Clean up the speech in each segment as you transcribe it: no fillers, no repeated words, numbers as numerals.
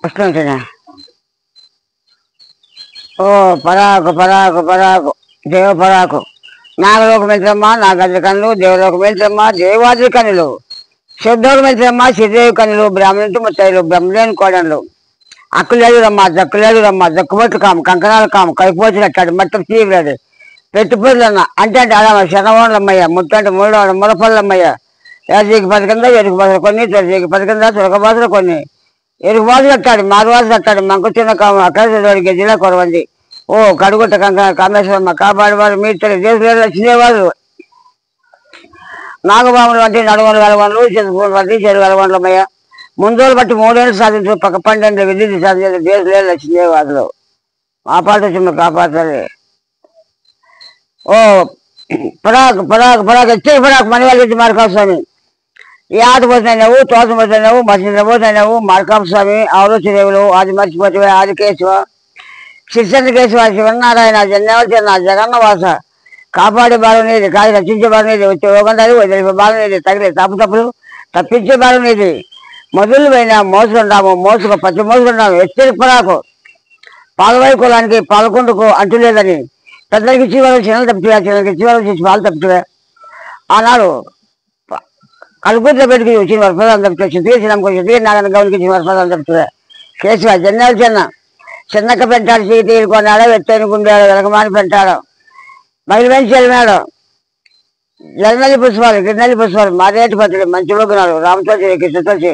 వస్తుంటున్నా. ఓ పరాకు పరాకు పరాకు దేవ పరాకు నాగలోక మిత్రమ్మ నా గది కన్నులు దేవలోక మిత్రమ్మ దేవాది కన్నులు శుద్ధోక మిత్రమ్మ సిద్ధేవి కన్నులు బ్రాహ్మణుడు ముత్తైలు బ్రహ్మలేని కోడన్లు అక్కులేడు రమ్మ జక్కులేడు రమ్మ జక్కుబొట్టు కాము కంకణాలు కాము కైపోతులు అట్టాడు మొత్తం తీయగలడు పెట్టుబడులన్న అంటే అలా శనవోళ్ళమ్మయ్య ముట్టంటే మూడవ ములపల్లమ్మయ్య ఎరుకు పథకందా ఎరుకు బాధలు కొన్ని తొలికి పథకందా తులక బాధలు కొన్ని ఎరుకు బాధలు కట్టాడు మారువాసు కట్టాడు మంకుతున్న కాము అక్కడ గెజిలా కొరవంది. ఓ కడుగుట్ట కంకణ కామేశ్వరమ్మ కాపాడేవారు మీరు దేశంలో చినేవారు నాగబాములు వంటి నడువలు గలవన్లు చెరుకు వంటి చెరువు గలవన్లమ్మయ్య ముందోలు బట్టి 3 ఏళ్ళు సాధించు పక్క 12 విద్యుత్ సాధించారు దేశంలో చినేవాదులు మా పాట వచ్చి కాపాడతారు. ఓ పరాకు పరాకు పరాకు వచ్చే పరాకు మనవాళ్ళ నుంచి మార్కాపు స్వామి ఈ ఆట పోతున్నావు తోట పోతున్నావు మసీదు పోతున్నావు మార్కాపు స్వామి ఆలోచనలు ఆది మర్చిపోతే ఆది కేశవ శిక్షణ కేశవ శివనారాయణ జన్మవచన జగన్నవాస కాపాడే బాలు నీది కాదు రచించే బాలు నీది వచ్చే యోగందాలు వదిలిపే బాలు నీది తగిలే తప్పులు తప్పించే బాలు నీది మొదలు పోయినా మోసుకుంటాము మోసుకు పచ్చి మోసుకుంటాము హెచ్చరిక పరాకు పాలవాయి కులానికి 11కు అంటులేదని పెద్దలకి ఇచ్చి వాళ్ళు చిన్నలు తప్పుతువా చిన్నలకి ఇచ్చి వాళ్ళు చేసి వాళ్ళు తప్పుతువా ఆనాడు కలుగుట్ల పెట్టుకు వచ్చిన వరపదాలు తప్పుతాయి చిన్నకు నాగన్న గౌలికి ఇచ్చిన వరపదాలు తప్పుతువా కేశవ జన్నాలు చిన్నక్క పెంటాడు చీటి కొన్నాడు వెత్తని గుండాడు వెలకమాని పెంటాడు బయలువెంచి వెళ్ళినాడు జగనల్లి పుష్పాలు గిన్నెల్లి పుష్పాలు మారేటి పత్రులు మంచి లోకున్నాడు రామతోచి కృష్ణతోచి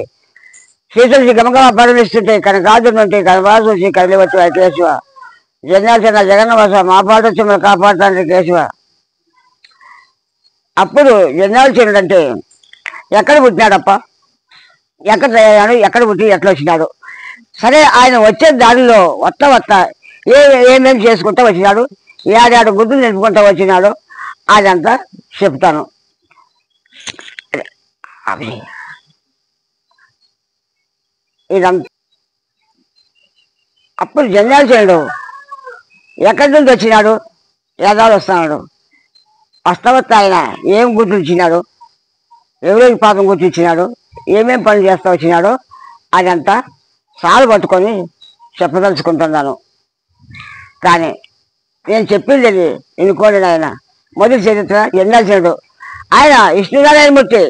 శ్రీతులసి గమగమ పరిమిస్తుంటాయి కనకాదులు ఉంటాయి కనవాసు వచ్చి కదిలి వచ్చి కేశవ జన్నాలు చిన్న జగన్నవాస మా పాట వచ్చి మనం కాపాడుతాండ్రి కేశవ. అప్పుడు జన్నాలు చిన్నంటే ఎక్కడ పుట్టినాడప్ప ఎక్కడ తయారు ఎక్కడ పుట్టి ఎట్లా వచ్చినాడు సరే ఆయన వచ్చే దారిలో వస్తా ఏమేమి చేసుకుంటా వచ్చినాడు ఏడాడు గుడ్డులు నిలుపుకుంటా వచ్చినాడు అదంతా చెప్తాను. ఇదంతా అప్పుడు జన్నాలు చేయడు ఎక్కడి నుంచి వచ్చినాడు ఏదాలు వస్తున్నాడు వస్తా ఆయన ఏం గుర్తు ఇచ్చినాడు ఎవరికి పాపం గుర్తు ఇచ్చినాడు ఏమేం పనులు చేస్తా వచ్చినాడో అదంతా సాలు పట్టుకొని చెప్పదలుచుకుంటున్నాను. కానీ నేను చెప్పింది అది ఎన్నుకోండి ఆయన మొదటి చరిత్ర జన్నాలు ఆయన విష్ణునారాయణమూర్తి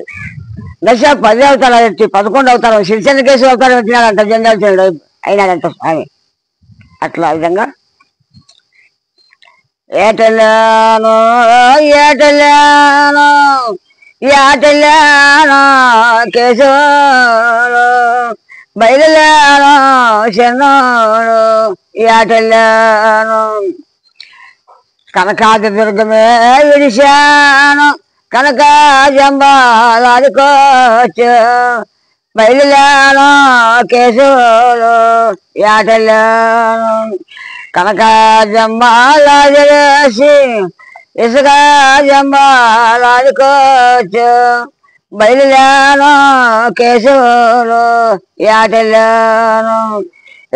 దశ 10 అవతారాలు ఎత్తి 11 అవతారం శిరిచంద్ర కేసు అవతారం వచ్చినాడంట జన్నాలు అయినాడంట స్వామి. అట్లా విధంగా ఏటల్లాను ఏటల్లాను ఏటల్లాను కేశవులు బయలులాను చెన్నోడు ఏటల్లాను కనకాది దుర్గమే విడిశాను కనకాజంబాలాడుకోవచ్చు బయలులాను కేశవులు ఏటల్లాను కనకాజంబాలాడేసి ఇసుక జంబాలాడుకోవచ్చు బయలులాను కేశవులు ఏటల్లాను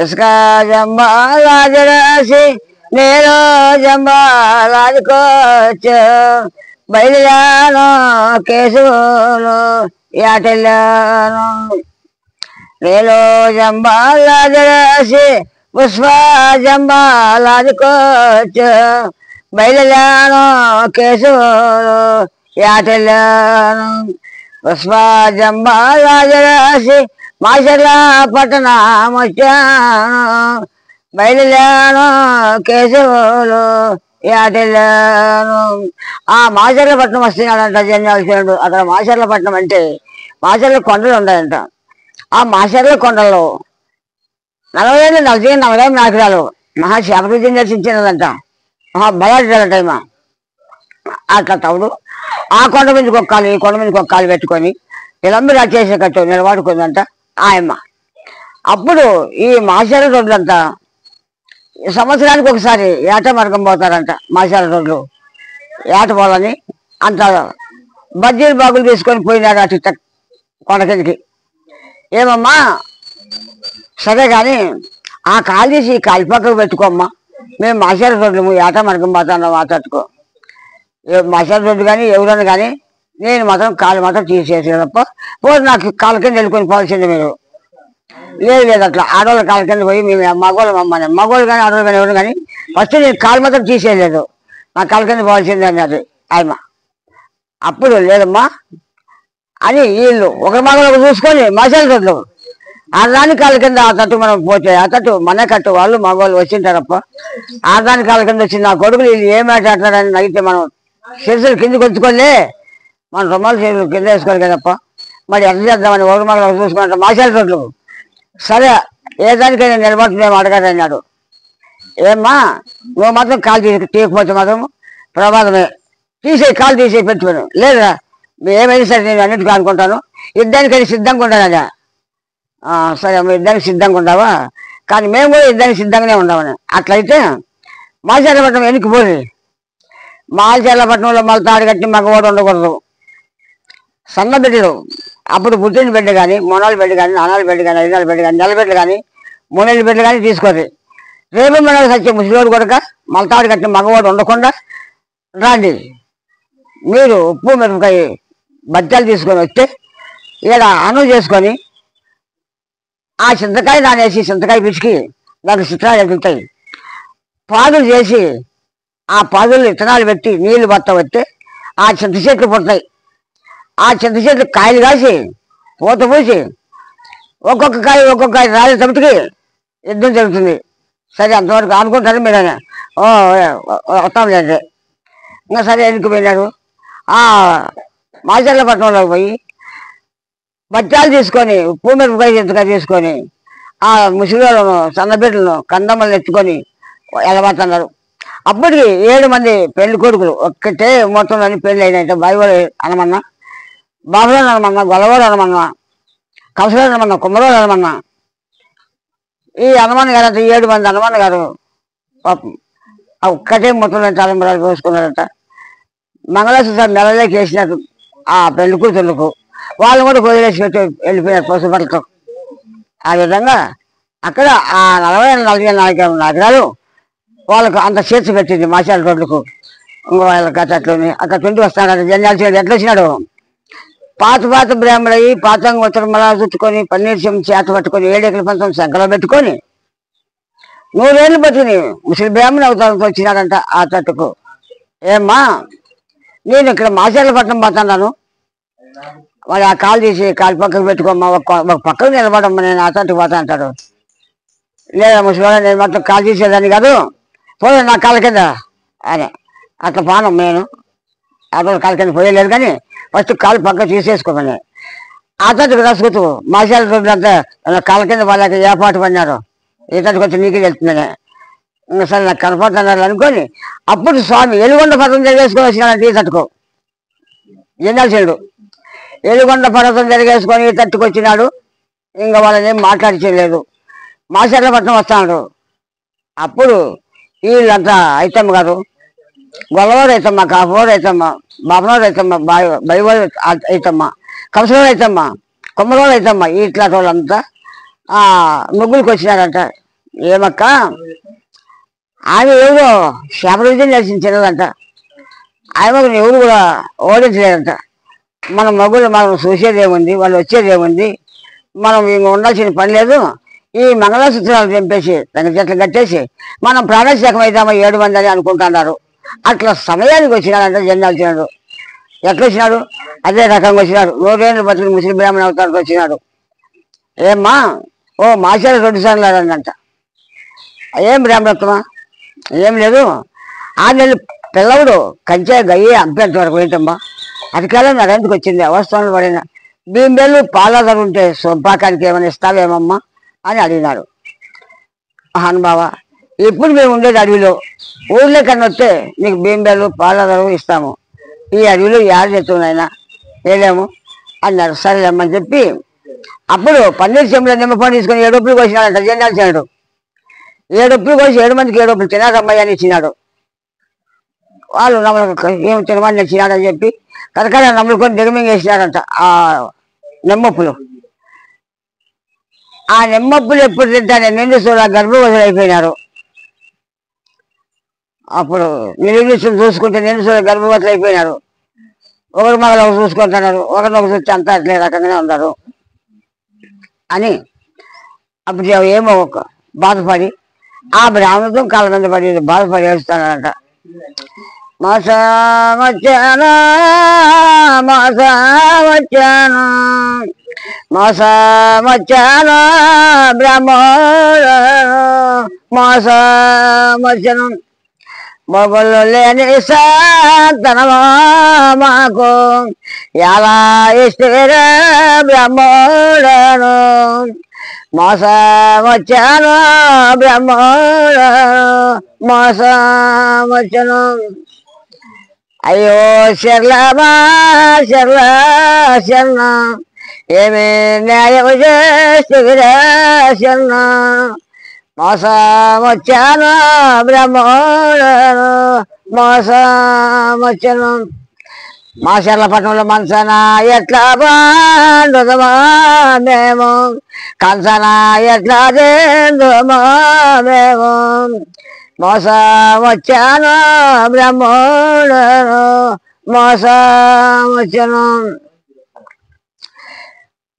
ఇసుక జంబాలాడేసి నేను జంబాలాడుకోవచ్చు బయలులాను కేశవులు ఏటల్లాను నేను జంబాలాడేసి పుష్ప జంబాలాడుకోవచ్చు బయలులాను కేశవులు ఏటల్లాను పుష్ప జంబాలాడేసి మాచర్ల పట్టణం వచ్చాను బయలులాను కేశవులు ఏటల్లాను. ఆ మాచర్ల పట్టణం వస్తున్నాడంట జన్యాల్సినాడు. అక్కడ మాచర్ల పట్టణం అంటే మాచర్ల కొండలు ఉన్నాయంట. ఆ మాచర్ల కొండల్లో 40 నాకిరాలు మహాశాపకృతిని దర్శించినదంట మహాబలాఢ్యాల టైమా అట్లా తవుడు ఆ కొండ మీదకి ఒక్కాలు ఈ కొండ మీదకి ఒక్కాలు పెట్టుకొని నిలంబి రాచేసే కట్టు నిలబడుకుందంట ఆయమ్మ. అప్పుడు ఈ మాచార రోడ్లంతా సంవత్సరానికి ఒకసారి ఏట మార్గం పోతారంట. మాచార రోడ్లు ఏట పోవాలని అంత బజ్జీలు బాగులు తీసుకొని పోయినాడు అటు కొండ కిందకి. ఏమమ్మా సరే కానీ ఆ కాలు తీసి ఈ కాలు పక్కకు పెట్టుకోమ్మా మేము మాచార రోడ్లు ఏట మార్గం పోతాను మాట్లాడుకో మాచార రోడ్డు కానీ ఎవరన్నా కానీ నేను మాత్రం కాలు మాత్రం తీసేసి తప్ప పోదు నాకు కాలు కింద వెళ్ళుకొని పోవాల్సింది మీరు లేదు లేదు అట్లా ఆడవాళ్ళ కాళ్ళ కింద పోయి మేము మగవాళ్ళు అమ్మని మగవాళ్ళు కానీ ఆడవాళ్ళు కానీ ఎవరు కానీ ఫస్ట్ నేను కాలు మాత్రం తీసేయలేదు, నా కాళ్ళ కింద పోవాల్సిందే అన్నది ఆయమ్మ. అప్పుడు లేదమ్మా అని వీళ్ళు ఒకరి మగవాళ్ళు చూసుకొని మసాలా రోడ్లు ఆదాని కాళ్ళ కింద ఆ తట్టు మనం పోతే ఆ తట్టు మన కట్టు వాళ్ళు మగవాళ్ళు వచ్చింటారప్ప. ఆదాని కాళ్ళ కింద వచ్చింది నా కొడుకులు వీళ్ళు ఏం మాట్లాడతారని అడిగితే మనం శిరసులు కిందకి వచ్చుకోలే, మనం రొమ్మాల శరీరం కింద వేసుకోవాలి కదప్ప. మరి ఎంత చేద్దామని ఒకరి మగవాళ్ళు చూసుకుంటా మసాలా రోడ్లు. సరే ఏ దానికైనా నిలబడుతుందేమో అడగాలన్నాడు. ఏమ్మా నువ్వు మాత్రం కాలు తీయకపోతే మాత్రం ప్రమాదమే, తీసేయి కాలు తీసేయి పెట్టుకోను. లేదా ఏమైనా సరే నేను అన్నిటికీ అనుకుంటాను, యుద్ధానికైనా సిద్ధంగా ఉంటాను. సరే అమ్మ యుద్ధానికి సిద్ధంగా ఉండవా, కానీ మేము కూడా యుద్ధానికి సిద్ధంగానే ఉండమని. అట్లయితే మాల్చాలపట్నం వెనక్కి పోయి మాల్చాలపట్నంలో మళ్ళీ తాడు కట్టి మగవాడు ఉండకూడదు. సన్న బిడ్డలు అప్పుడు పుట్టిన బిడ్డ కానీ మొనాల బిడ్డ కానీ నానాల బిడ్డ కానీ ఐదాల బిడ్డ కానీ నెల బిడ్డలు కానీ మూడేళ్ళ బిడ్డలు కానీ తీసుకోరు. రేపు మన సత్యం ముసలివాడు కొడక మలతాడు కట్టిన మగవాడు ఉండకుండా రాండి. మీరు ఉప్పు మిరపకాయ బత్తాలు తీసుకొని వస్తే ఇక్కడ అన్నం చేసుకొని ఆ చింతకాయ నానేసి చింతకాయ పిసికి దానికి చిత్రాలు ఎదుగుతాయి, పాదులు చేసి ఆ పాదులు విత్తనాలు పెట్టి నీళ్లు బట్ట వస్తే ఆ చింత చెట్లు పుడతాయి. ఆ చింత చెట్లు కాయలు కాసి పూత పూసి ఒక్కొక్క కాయ రాలి తప్పటికి యుద్ధం జరుగుతుంది. సరే అంతవరకు అనుకుంటారు మీరైనా వస్తాం లేదు. ఇంకా సరే ఎన్నికి పోయినాడు. మాచర్లపట్నంలోకి పోయి బచ్చాలు తీసుకొని ఉప్పు మిరపకాయ చింతకాయ తీసుకొని ఆ ముసలిలను సన్నబిడ్డలను కందమ్మలు ఎత్తుకొని వెళ్ళబడుతున్నారు. అప్పటికి 7 మంది పెళ్లి కొడుకులు ఒక్కటే మొత్తం అని పెళ్ళి అయినాయంటే బాయివాడు అనమన్నా, బాబులో అనమన్నా, గొలవాడు అనమన్నా, కంసలో అనమన్నా, కుమ్మరోడు అనమన్నా. ఈ హనుమాన్ గారు అంత 7 మంది హనుమాన్ గారు ఒక్కటే మొత్తం తలంబరాలు పోసుకున్నారట. మంగళసూత్రం నెలలోకి వేసినట్టు ఆ పెళ్లి కూతుర్లకు వాళ్ళు కూడా వదిలేసి పెట్టి వెళ్ళిపోయినారు పసుపట్లతో. ఆ విధంగా అక్కడ ఆ 44 నగరాలు వాళ్ళకు అంత చేర్చి పెట్టింది మాచాల రోడ్లకు. ఇంకో వాళ్ళకి అట్లని అక్కడ తింటూ వస్తాడు. జన్యాల్సి ఎట్లా వచ్చినాడు, పాత బ్రాహ్మణయ్యి పాతంగ ఉత్తరమలా చుట్టుకొని పన్నీర్ చేత పట్టుకొని 7 ఎకరాల పంచం శంకలో పెట్టుకొని 100 ఏళ్ళు బతుకుని ముసలి బ్రాహ్మణ అవతారంతో వచ్చినాడంట ఆ తట్టుకు. ఏమ్మా నేను ఇక్కడ మాచర్లపట్నం పోతున్నాను, మరి ఆ కాలు తీసి కాలు పక్కకు పెట్టుకోమ్మా, ఒక పక్కకు నిలబడమ్మా, నేను ఆ తట్టుకు పోతా అంటాడు. లేదా ముసలివాడ నేను మొత్తం కాలు తీసేదాన్ని కాదు, పోలే నా కాళ్ళ కింద అని. అట్లా పానం నేను ఆ రోజు కాళ్ళ కింద పోయలేదు, కానీ ఫస్ట్ కాలు పక్క తీసేసుకోమని ఆ తట్టుకు రసుకుతూ మాసాల రోజులంతా కాళ్ళ కింద వాళ్ళకి ఏ పాటు పడినారు ఈ తట్టుకు వచ్చి నీకే వెళ్తుందని. ఇంకా సరే నాకు కనపడుతున్నారు అనుకొని అప్పుడు స్వామి ఎలుగొండ పర్వతం జరిగేసుకొని వచ్చినాడంటే ఈ తట్టుకు. జనాల్సేనుడు ఎలుగొండ పర్వతం జరిగేసుకొని ఈ తట్టుకు వచ్చినాడు. ఇంకా వాళ్ళని ఏం మాట్లాడించలేదు. మాచర్లపట్నం వస్తాడు. అప్పుడు వీళ్ళంతా అయితమ్మ గారు, గొల్లవాడు అయితమ్మ, కాపువాడు అయితమ్మ, బాపనవాడు అయితమ్మ, బైవాడు అయితమ్మ, కంసవాడు అయితమ్మ, కొమ్మరోడు అయితమ్మ, ఇట్లాంటి వాళ్ళంతా ముగ్గురికి వచ్చినారంట. ఏమక్క ఆమె ఎవరో శాపవిద్యం దర్శించినదంట. ఆమెకు ఎవరు కూడా ఓడించలేదంట. మన మగ్గులు మనం చూసేది ఏముంది, వాళ్ళు వచ్చేది ఏముంది, మనం ఇంక ఉండాల్సిన పని లేదు. ఈ మంగళసూత్రాలు తెంపేసి దాని చెట్లు కట్టేసి మనం ప్రాణశేఖం అవుతామో 7 మంది అని అనుకుంటున్నారు. అట్లా సమయానికి వచ్చినాడంట జన్మాల్సినాడు. ఎట్లా వచ్చినాడు, అదే రకంగా వచ్చినాడు. 100 ఏళ్ళు బతుకు ముస్లిం బ్రాహ్మణ అవతారికి వచ్చినాడు. ఏమ్మా ఓ మాచాల 2 సార్లు అదంట. ఏం బ్రాహ్మణత్వమా, ఏం లేదు. 6 నెలలు పిల్లవుడు కంచె గయ్యి అంపేంత వరకు ఏంటమ్మా, అదికాలం నడెందుకు వచ్చింది అవస్థలు పడిన బింబెళ్ళు పాలధర ఉంటే సొంపాకానికి ఏమైనా ఇస్తావేమమ్మా అని అడిగినాడు. హనుబావ ఇప్పుడు మేము ఉండేది అడవిలో, ఊళ్ళో కన్నా వస్తే నీకు బింబెళ్ళు పాలధర ఇస్తాము, ఈ అడవిలో యాడ్ చేస్తున్నాయినా వేయలేము అన్నారు. సరేలేమ్మని చెప్పి అప్పుడు పన్నీర్ చెంబులో నిమ్మపండు తీసుకొని 7 రూపాయలు కోసినాడంట. జెండాల్సినాడు 7 రూపాయలు కోసి 7 మందికి 7 రూపాయలు తినారమ్మాయి అని ఇచ్చినాడు. వాళ్ళు నమ్మలు ఏం తినమని ఇచ్చినాడని చెప్పి కరకర నమ్ములుకొని దిగమింగేసినాడంట ఆ నిమ్మప్పులు. ఆ నిమ్మప్పులు ఎప్పుడు తింటానే నిండు చూడ గర్భవతులు అయిపోయినారు. అప్పుడు నిలుగుని చూసుకుంటే నిండు చూడ గర్భవతులు అయిపోయినారు. ఒకరి మగలు ఒకరు చూసుకుంటున్నారు, ఒకరినొకరు చూస్తే అంతా అట్లే రకంగానే ఉన్నారు అని అప్పుడు ఏమో ఒక బాధపడి ఆ బ్రాహ్మణతో కాళ్ళ మీద పడి బాధపడి వేస్తానంట. మోసమొచ్చాను మోసమొచ్చాను మోసమొచ్చాను బ్రహ్మోడు మోసమొచ్చాను మొగలు లేని సంతనమా మాకు ఎలా ఇష్టరా బ్రహ్మోడను మోసమొచ్చాను బ్రహ్మోడను మోసమొచ్చాను. అయ్యో శర్లమా శర్ల శర్ణ ఏమి న్యాయం చేస్తురా శర్ణ మోసమొచ్చాను బ్రహ్మోడను మోసమొచ్చాను. మా శర్లపట్నంలో మనసన ఎట్లా బాండుదమా మేము కంచన ఎట్లా చేందుమా మేము మోసమొచ్చాను బ్రహ్మోడను మోసమొచ్చాను.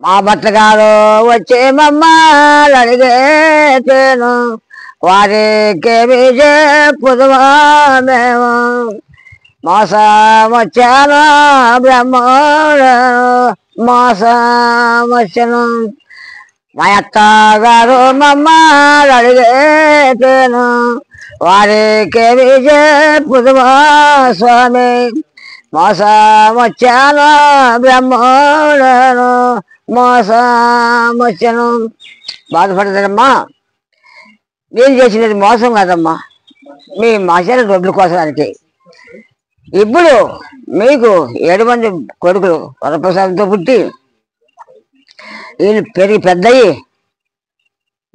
మా భర్తగారు వచ్చే మమ్మల్ని అడిగేను వారికేమి చెప్పుదుమా మేము మోసమొచ్చాను బ్రహ్మోడను మోసమొచ్చాను. మా అత్తగారు మమ్మల్ని అడిగేను వారికేమి చెప్పుదుమా స్వామి మోసమొచ్చాను బ్రహ్మోడను మోసమొచ్చాను. బాధపడతారమ్మా, నేను చేసినది మోసం కాదమ్మా, మీ మాసాల రొడ్ల కోసానికి. ఇప్పుడు మీకు 7 మంది కొడుకులు వరప్రసాదంతో పుట్టి వీళ్ళు పెరిగి పెద్దయి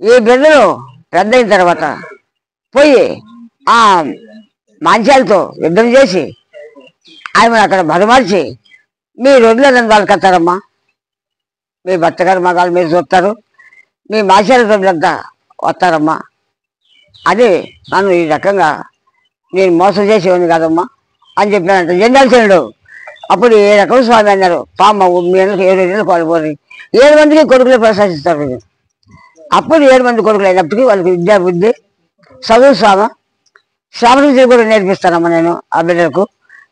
ఈ బిడ్డలు పెద్ద అయిన తర్వాత పోయి ఆ మంచాలతో యుద్ధం చేసి ఆయన అక్కడ బలమార్చి మీ రొడ్ల వాళ్ళకి వస్తారమ్మా. మీ భర్తగారు మగాళ్ళు మీరు చూస్తారు, మీ మాసాల రొడ్లంతా వస్తారమ్మా. అది నన్ను ఈ రకంగా నేను మోసం చేసేవాడిని కాదమ్మా అని చెప్పినానంట జెండాల్సేనుడు. అప్పుడు ఏ రకం స్వామి అన్నారు, పామ్మ మీ ఏళ్ళకి 7 ఏళ్ళకి వాళ్ళు పోయి 7 మందికి కొడుకులు ప్రశాసిస్తారు. అప్పుడు 7 మంది కొడుకులు అయినప్పటికీ వాళ్ళకి విద్యా బుద్ధి చదువు శ్రావణ కూడా నేర్పిస్తానమ్మా నేను ఆ బిడ్డలకు.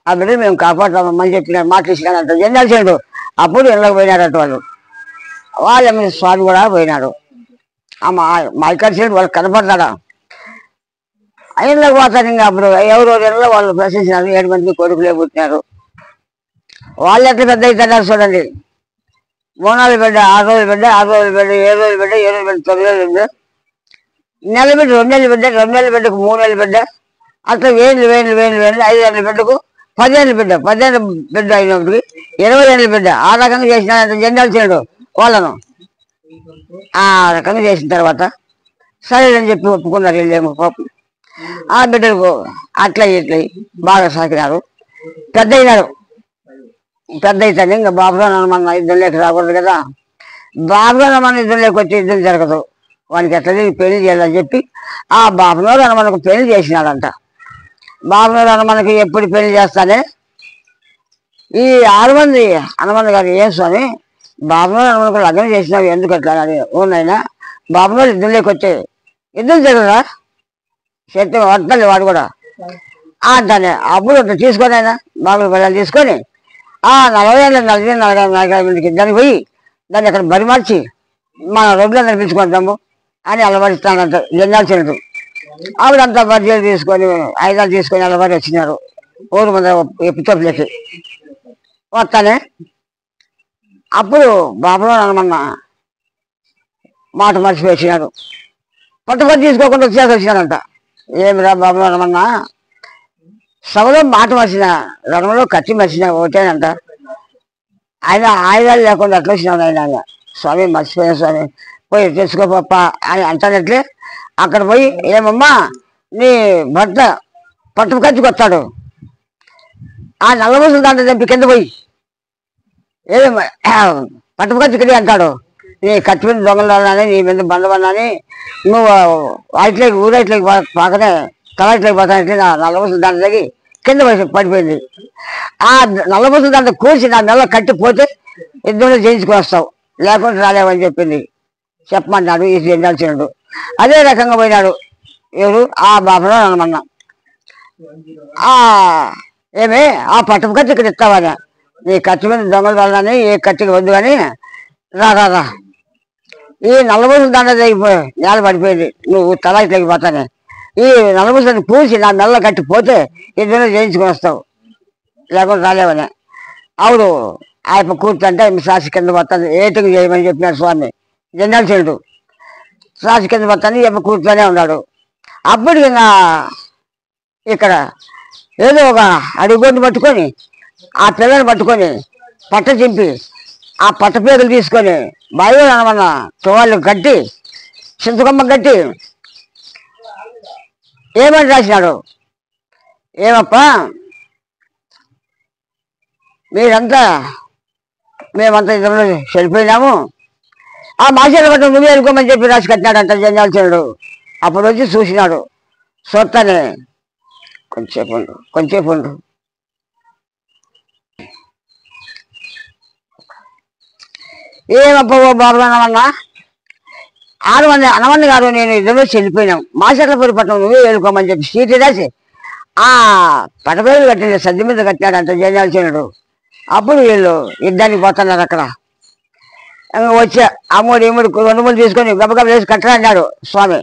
ఆ బిడ్డలు మేము కాపాడుతామని చెప్పిన మాటలు ఇచ్చినానంట జెండాల్సేనుడు. అప్పుడు ఇళ్ళకి పోయినారట వాళ్ళ మీద స్వామి కూడా పోయినాడు. మా ఇక్కడ సైడ్ వాళ్ళు కనపడతాడా ఇళ్ళకి పోతారు. ఇంకా అప్పుడు ఎవరో ఇళ్ళలో వాళ్ళు ప్రశ్నించినారు, 7 మంది కొడుకులే పుట్టినారు. వాళ్ళు ఎట్లా పెద్ద అవుతున్నారు చూడండి. 3 రోజుల బిడ్డ 6 రోజుల బిడ్డ 6 రోజుల బిడ్డ 7 రోజుల బిడ్డ 7 రోజుల బిడ్డ 9 రోజుల బిడ్డ నెల బిడ్డ 2 నెలల బిడ్డ 2 నెలల బిడ్డకు 3 నెలల బిడ్డ అట్లా వేలు 5 ఏళ్ళ బిడ్డకు 10 ఏళ్ళ బిడ్డ 10 ఏళ్ళ బిడ్డ అయినప్పటికి 20 ఏళ్ళ బిడ్డ. ఆ రకంగా చేసినాడంటే జెండాల్సేనుడు వాళ్ళను. ఆ రకంగా చేసిన తర్వాత సరేనని చెప్పి ఒప్పుకున్నారు వీళ్ళేమో పాపం. ఆ బిడ్డలకు అట్లా ఇట్లా బాగా సాకినారు, పెద్ద అయినారు. పెద్ద అవుతాను ఇంకా బాబురావు మన యుద్ధంలోకి రాకూడదు కదా. బాబురావు మన యుద్ధంలోకి వచ్చి యుద్ధం జరగదు, వానికి ఎట్లా పెళ్లి చేయాలని చెప్పి ఆ బాబురావు హనుమనకు పెళ్లి చేసినాడంట. బాబురావు హనుమనకి ఎప్పుడు పెళ్లి చేస్తానే ఈ 6 మంది హనుమంతు గారు ఏం స్వామి బాబురావు హనుమనకు లగ్నం చేసినావు ఎందుకు అట్లా అని. ఊనైనా బాబురావు యుద్ధంలోకి వచ్చే యుద్ధం జరగదా శక్తి వర్తలే వాడు కూడా అంటానే. అప్పుడు తీసుకొని అయినా బాబు పిల్లలు తీసుకొని 40 ఏళ్ళ 40 మందికి దాన్ని పోయి దాన్ని అక్కడ బరిమార్చి మన రొడ్లందరూ పిలుచుకుంటాము అని అలవరిస్తానంట జెండాల్సేనుడు. ఆవిడంతా బర్జీలు తీసుకొని ఆయుధాలు తీసుకొని అలవాటు వచ్చినారు ఊరు ముందర ఎప్పుతోపులకి వస్తానే. అప్పుడు బాబురావు హనుమన్న మాట మర్చిపోయినాడు, పట్టుకొని తీసుకోకుండా వచ్చేసి వచ్చినాడంట. ఏమిరా బాబురావు హనుమన్న సభలో మాట మర్చిన రణంలో కత్తి మర్చిన ఒకటేనంట. ఆయన ఆయుధాలు లేకుండా అట్లా వచ్చినాడు. ఆయన స్వామి మర్చిపోయిన స్వామి పోయి తెచ్చుకోపప్ప అని అంటానట్లే అక్కడ పోయి ఏమమ్మా నీ భర్త పట్టు కత్తికి వస్తాడు ఆ నల్లబోసులు దాంట్లో తెంపి కింద పోయి ఏమో పట్టు కత్తికి అంటాడు. నీ కత్తి మీద దొంగలు నీ మీద బండబడినాని నువ్వు వాటిలోకి ఊరైట్లోకి పాకనే తలట్లోకి పోతానంటే నా నల్లబోసులు దాంట్లో తగ్గి కింద పడిపోయింది. ఆ నల్లబోసులు దాంట్లో కూర్చి నా నెల కట్టిపోతే యుద్ధంలో జయించుకొని వస్తావు లేకుంటే రాలేవని చెప్పింది. చెప్పమన్నాడు ఈ జెండాల్సినాడు. అదే రకంగా పోయినాడు ఎవరు ఆ బాబులో అనమన్నా. ఏమే ఆ పట్టపు ఖర్చు ఇక్కడ ఇస్తావా, నీ ఖర్చు మీద దొంగలు వెళ్ళని ఏ ఖర్చుకి వద్దు కానీ రా రా రా. ఈ నల్లబూసలు దండ తెగిపోయి నేల పడిపోయింది, నువ్వు తలాకి తెగిపోతానే. ఈ నల్లబూసలు పూసి నా మెల్ల కట్టిపోతే ఇద్దరు చేయించుకొని వస్తావు, లేకుండా రాలేవని. అవును ఆయన కూర్చుంటే సాక్షి కింద పోతాను ఏటికి చేయమని చెప్పినాడు స్వామి. జెండాలు చెడు సాక్షి కింద పోతాను ఎప్ప కూర్చొనే ఉన్నాడు. అప్పుడు ఇక్కడ ఏదో ఒక అడుగుబొడ్డు పట్టుకొని ఆ పిల్లని పట్టుకొని పట్ట చింపి ఆ పట్ట పేదలు తీసుకొని బాయిలో అనమన్నా తువాళ్ళు కట్టి చింతకొమ్మ కట్టి ఏమని రాసినాడు, ఏమప్పా మేమంతా ఇద్దరు చనిపోయినాము, ఆ మాషాల పట్ల నువ్వే అనుకోమని చెప్పి రాసి కట్టినాడంట జంజాల్చనుడు. అప్పుడు వచ్చి చూసినాడు, చూస్తానే కొంచెంసేపు ఉండు. ఏమప్ప బాబు అనమన్నా 6 మంది అనమన్న గారు నేను ఇద్దరు చనిపోయినాం, మాషట్లపూరి పట్నం నువ్వే వేలుకోమని చెప్పి సీటు రాసి ఆ పట్టపేరు కట్టిన సద్ది మీద కట్టినాడంట జంజాల్చనుడు. అప్పుడు వీళ్ళు యుద్ధానికి పోతున్నారు. అక్కడ వచ్చా అమ్మూడు ఇమ్ముడు 2 మూడు తీసుకొని గబగబ వేసి కట్టరా అన్నాడు స్వామి.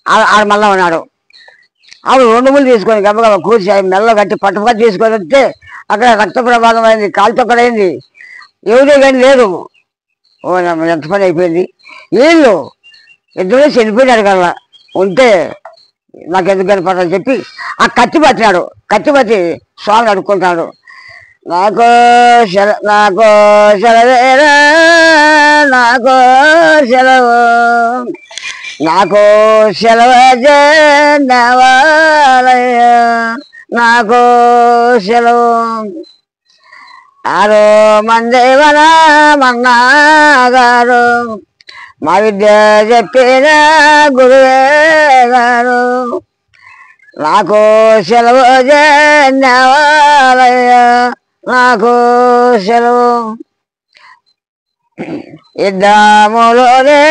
ఆడ మళ్ళా ఉన్నాడు. ఆవిడ 2 మూడు తీసుకొని గబగబ కూర్చి మెల్ల కట్టి పట్టుపక్క తీసుకొని వస్తే అక్కడ రక్త ప్రమాదం అయింది, కాలుతొక్కడైంది, ఎవరే కానీ లేదు. ఓ ఎంత పని అయిపోయింది. వీళ్ళు ఇద్దరు చనిపోయినారు కదా, ఉంటే నాకు ఎందుకు కనపడని చెప్పి ఆ కత్తి పట్టినాడు. కత్తి పట్టి స్వామిని అడుక్కుంటాడు, నాకు సెలవేరా నాకు సెలవు, నాకు సెలవు నాకు సెలవు. 6 మంది మన్నాగారు మా విద్య చెప్పిన గురువే గారు, నాకు సెలవు నాకు సెలవు. యుద్ధములోనే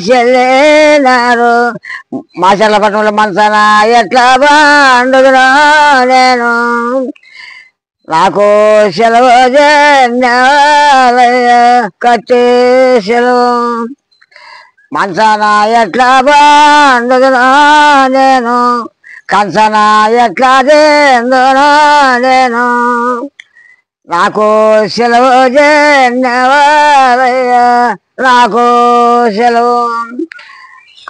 చెల్లినారు మాచర్ల పట్టణంలో మనసాన ఎట్లా బాండుదురా నేను, నాకు సెలవు కట్టి సెలవు. మనసాన ఎట్లా బాండుదురా నేను, కంచన ఎట్లా దేందురా నేను, నాకు సెలవు నాకు సెలవు.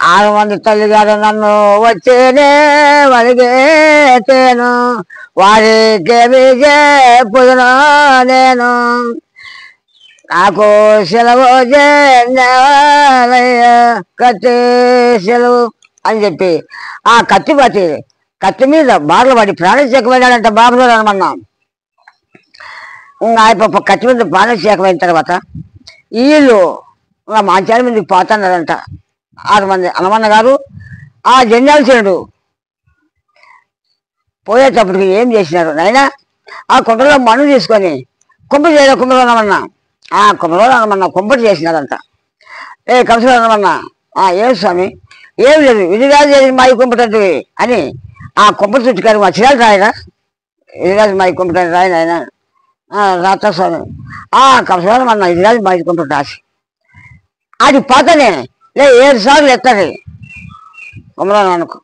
6 మంది తల్లిగారు నన్ను వచ్చేనే వలిగేతేను, వారికేమి చెప్పుదును నేను, నాకు సెలవు కత్తి సెలవు అని చెప్పి ఆ కత్తి మీద బార్లు పడి ప్రాణశేఖమైనాడంట బాబులో అనమన్నాం. ఆయన కత్తి మీద ప్రాణశేఖమైన తర్వాత వీళ్ళు మాంచాల మీదకి పోతున్నారంట 6 మంది అనమన్న గారు. ఆ జంజాల్చనుడు పోయేటప్పటికి ఏం చేసినారు నాయన, ఆ కుండలో మన్ను తీసుకొని కుంపటి చేయడం కుంభలో అనమన్నా, ఆ కుంభలో అనమన్నా కుంపటి చేసినారంట. కంసలో అనమన్నా ఏం స్వామి, ఏం లేదు విధిరాజు చేసి మాయి కుంపటంటివి అని ఆ కుంపటి చుట్టుకారు మా చిరాలు రాయనా, విధిరాజు మాయి కుంపటని రాయన ఆయన రాత్ర స్వామి. కంసలో అన్న విధిరాజు మాయి కుంపటి రాసి అది పోతానే 7 సార్లు ఎత్తారు కుమలో అనుకో,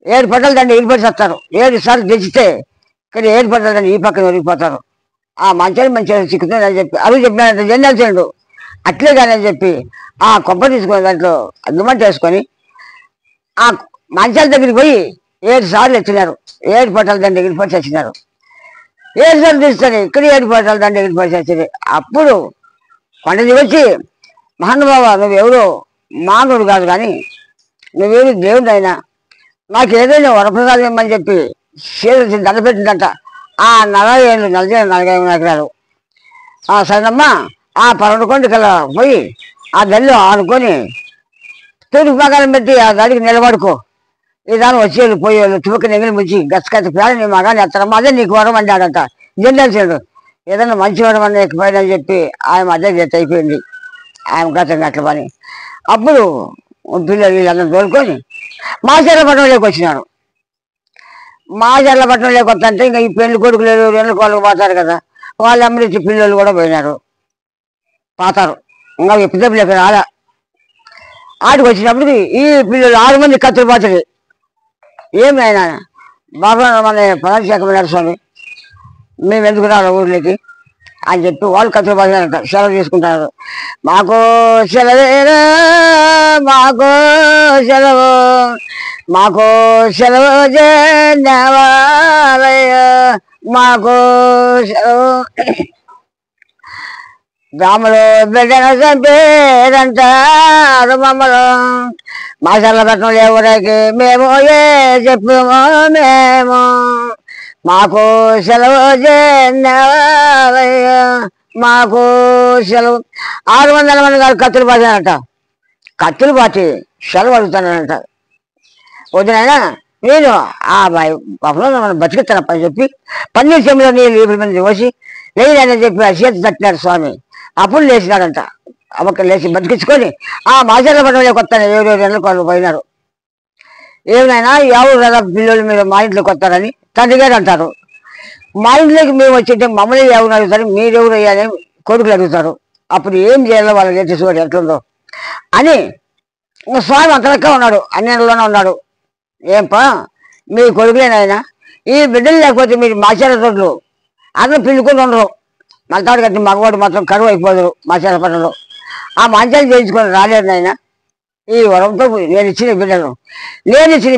7 పట్టలు దండి ఇరిపడి వస్తారు. 7 సార్లు తెచ్చితే ఇక్కడ 7 పట్టలు దండి ఈ పక్కన ఒరిగిపోతారు. ఆ మంచిగా చిక్కుతుందని చెప్పి అవి చెప్పిన జెండాల్చనుడు అట్లే కానీ అని చెప్పి ఆ కొబ్బ తీసుకొని దాంట్లో అగ్గిమంట వేసుకొని ఆ మంచాల దగ్గరికి పోయి 7 సార్లు ఎత్తినారు. 7 పట్టల దండి ఎగిరిపోయి చచ్చినారు. 7 సార్లు తీస్తారు, ఇక్కడ 7 పట్టల దండి ఎగిరిపోయి చచ్చింది. అప్పుడు కొండ వచ్చి మహానుభావ నువ్వెవరో మానవుడు కాదు కానీ నువ్వేమి దేవుడు అయినా నాకు ఏదైనా వరప్రసాదం ఇమ్మని చెప్పి చేసి దండ పెట్టిందంట. 40 ఎకరాలు. సరేనమ్మా ఆ 11 కొండకల్లా పోయి ఆ దళ్ళు ఆనుకొని తూర్పు మగాన్ని పెట్టి ఆ దాడికి నిలబడుకో, ఈ దాన్ని వచ్చేళ్ళు పోయేళ్ళు తువక నెగిలి ముంచి గచ్చకత్తి పేడ నీ మగాన్ని ఎత్తడమ్మా అదే నీకు వరం అన్నాడంట జెండాల్చనుడు. ఏదన్నా మంచి వరం అన్న ఎక్కిపోయిందని చెప్పి ఆయన అదే గెట్ అయిపోయింది ఆయన గతంగా అట్ల పని. అప్పుడు పిల్లలు వీళ్ళందరూ తోలుకొని మాచర్లపట్నంలోకి వచ్చినాడు. మాచర్లపట్నంలోకి వస్తుంటే ఇంకా ఈ పెళ్లి కొడుకులు రెండు కోళ్ళకు పోతారు కదా, వాళ్ళు అమ్మడిచ్చి పిల్లలు కూడా పోయినారు, పోతారు. ఇంకా ఎప్పుడు లేక రాలా. ఆడికి వచ్చినప్పటికి ఈ పిల్లలు 6 మంది కత్తులు పోతుంది. ఏమైనా బాబా మన పరాశేఖర స్వామి మేము ఎందుకు రావాలి ఊర్లోకి అని చెప్పి వాళ్ళు కత్తులు పోతారంట, సెలవు తీసుకుంటారు. మాకు సెలవేరా మాకు సెలవు, మాకు సెలవు జనవాలయ, మాకు సెలవు. బ్రాహ్మలు బిడ్డను చంపేరంటారు మమ్మలు, మాచర్లపట్నం ఎవరికి మేము ఏ చెప్పామో మేము, మాకు సెలవు జనవాలయ, మాకు సెలవు. 600 మంది గారు కత్తులు పాతారంట. కత్తులు పాతి సెలవు అడుగుతానంట. వద్దునైనా నేను ఆ పాపంలో మనం బతికిస్తానని చెప్పి 12 చెంబులో నీళ్ళు 20 మంది పోసి లేదని చెప్పి ఆ చేతి తట్టినాడు స్వామి. అప్పుడు లేచినాడంట. అమ్మక్క లేచి బతికించుకొని ఆ మాచర్లపట్నంలోకి వస్తాను 7 నెలలకు వాళ్ళు పోయినారు. ఏమైనా ఎవరు కదా పిల్లలు మీరు మా ఇంట్లోకి వస్తారని తండ్రి గారు అంటారు. మా ఇంట్లోకి మేము వచ్చింటే మమ్మల్ని ఎవరు అడుగుతారు, మీరెవరు అయ్యాలని కొడుకులు అడుగుతారు. అప్పుడు ఏం చేయాలో వాళ్ళకి ఎట్టి చూడు ఎట్లుందో అని స్వామి అంతలెక్క ఉన్నాడు, అన్నిలోనే ఉన్నాడు. ఏంపా మీ కొడుకులేనాయన, ఈ బిడ్డలు లేకపోతే మీరు మాచర్ల తోటలు అందరూ పిలుచుకొని ఉండరు, మల్తాడు కట్టి మగవాడు మాత్రం కరువు అయిపోదురు మాచర్లపట్నంలో. ఆ మంచాలు చేయించుకొని రాలేదు నాయన. ఈ వరంతో నేను ఇచ్చిన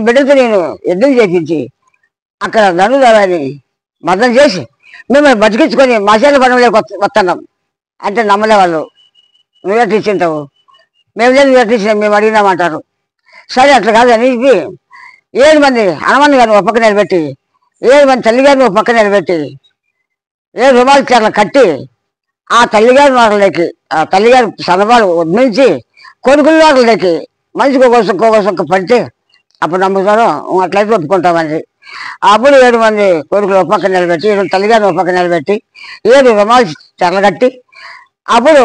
బిడ్డలతో నేను యుద్ధం చేపించి అక్కడ ధనుదారాన్ని మద్దం చేసి మిమ్మల్ని బతికించుకొని మాచర్లపట్నంలోకి వస్తున్నాం అంటే నమ్మలే వాళ్ళు. నువ్వెట్లు ఇచ్చింటావు, మేము లేదు నువ్వు ఎట్లు ఇచ్చినాం, మేము అడిగినామంటారు. సరే అట్లా కాదు అని చెప్పి 7 మంది హనుమాన్ గారిని ఒక పక్క నిలబెట్టి 7 మంది తల్లిగారిని ఒక పక్క నిలబెట్టి 7 రుమాలు చీరలు కట్టి ఆ తల్లిగారి నోట్లకి ఆ తల్లిగారి సనపాలు వదిలించి కొడుకుల నోట్లకి మనిషికి ఒక్కొక్క పడితే అప్పుడు నమ్ముతారు, అట్లయితే ఒప్పుకుంటామని. అప్పుడు 7 మంది కొడుకులు ఒక పక్క నిలబెట్టి 7 తల్లిగారిని ఒక పక్క నిలబెట్టి 7 రుమాలు చీరలు కట్టి అప్పుడు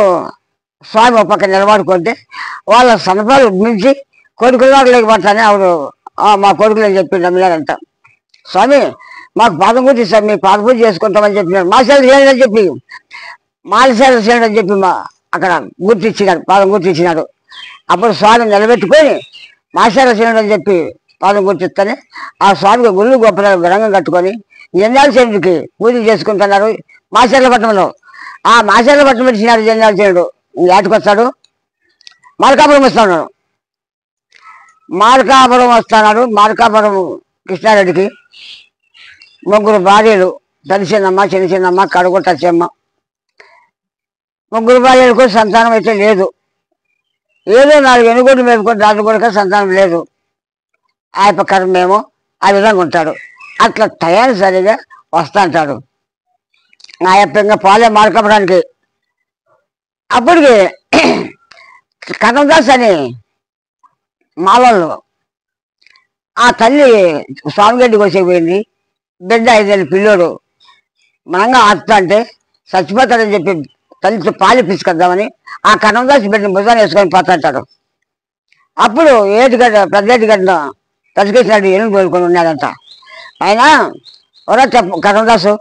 స్వామి ఒక పక్క నిలబడుకుంటే వాళ్ళ సనపాలు వదిలించి కొడుకుల నోట్లకి పడతానే ఆవిడ మా కొడుకులు అని చెప్పి నమ్మినారంట. స్వామి మాకు పాదం పూజ ఇస్తాం, మీ పాద పూజ చేసుకుంటామని చెప్పినాడు. మాసాలు చేయండి అని చెప్పి మాలసాలు చేయండి అని చెప్పి అక్కడ గుర్తిచ్చినాడు, పాదం గుర్తిచ్చినాడు. అప్పుడు స్వామి నిలబెట్టుకొని మాసాలు చేయండి అని చెప్పి పాదం గుర్తిస్తానే ఆ స్వామికి గుళ్ళు గొప్పలు రంగం కట్టుకొని జంజాల చేనుడికి పూజ చేసుకుంటున్నారు మాచర్లపట్నంలో. ఆ మాచర్లపట్నం ఇచ్చినాడు జంజాల చేనుడు. ఏటకొస్తాడు మార్కాపురం వస్తున్నాడు. మార్కాపురం కృష్ణారెడ్డికి 3 భార్యలు, చిన్నమ్మ చిన్నమ్మ కడుగు టచ్చమ్మ. 3 భార్యలకు సంతానం అయితే లేదు. ఏదో 4 ఎనుగోడు మేపుకొని దాని కూడా సంతానం లేదు. ఆ ప్రకారం మేము ఆ విధంగా ఉంటాడు. అట్లా తయారు సరిగా వస్తా అంటాడు. ఆ యొక్క పాలే మార్కపడానికి అప్పటికి కనకదాస్ అని మాలల్లో ఆ తల్లి స్వామిగడ్డికి వచ్చేపోయింది. బిడ్డ 5 ఏళ్ళ పిల్లోడు మనంగా ఆడుతా అంటే చచ్చిపోతాడని చెప్పి తల్లితో పాలు పిసుకొద్దామని ఆ కనకదాసి బిడ్డని భుజాన్ని వేసుకొని పోతాంటాడు. అప్పుడు పెద్ద తసికేసినాడు ఎనుగు తోలుకొని ఉన్నాడంట. ఆయన ఎవరో కనకదాసు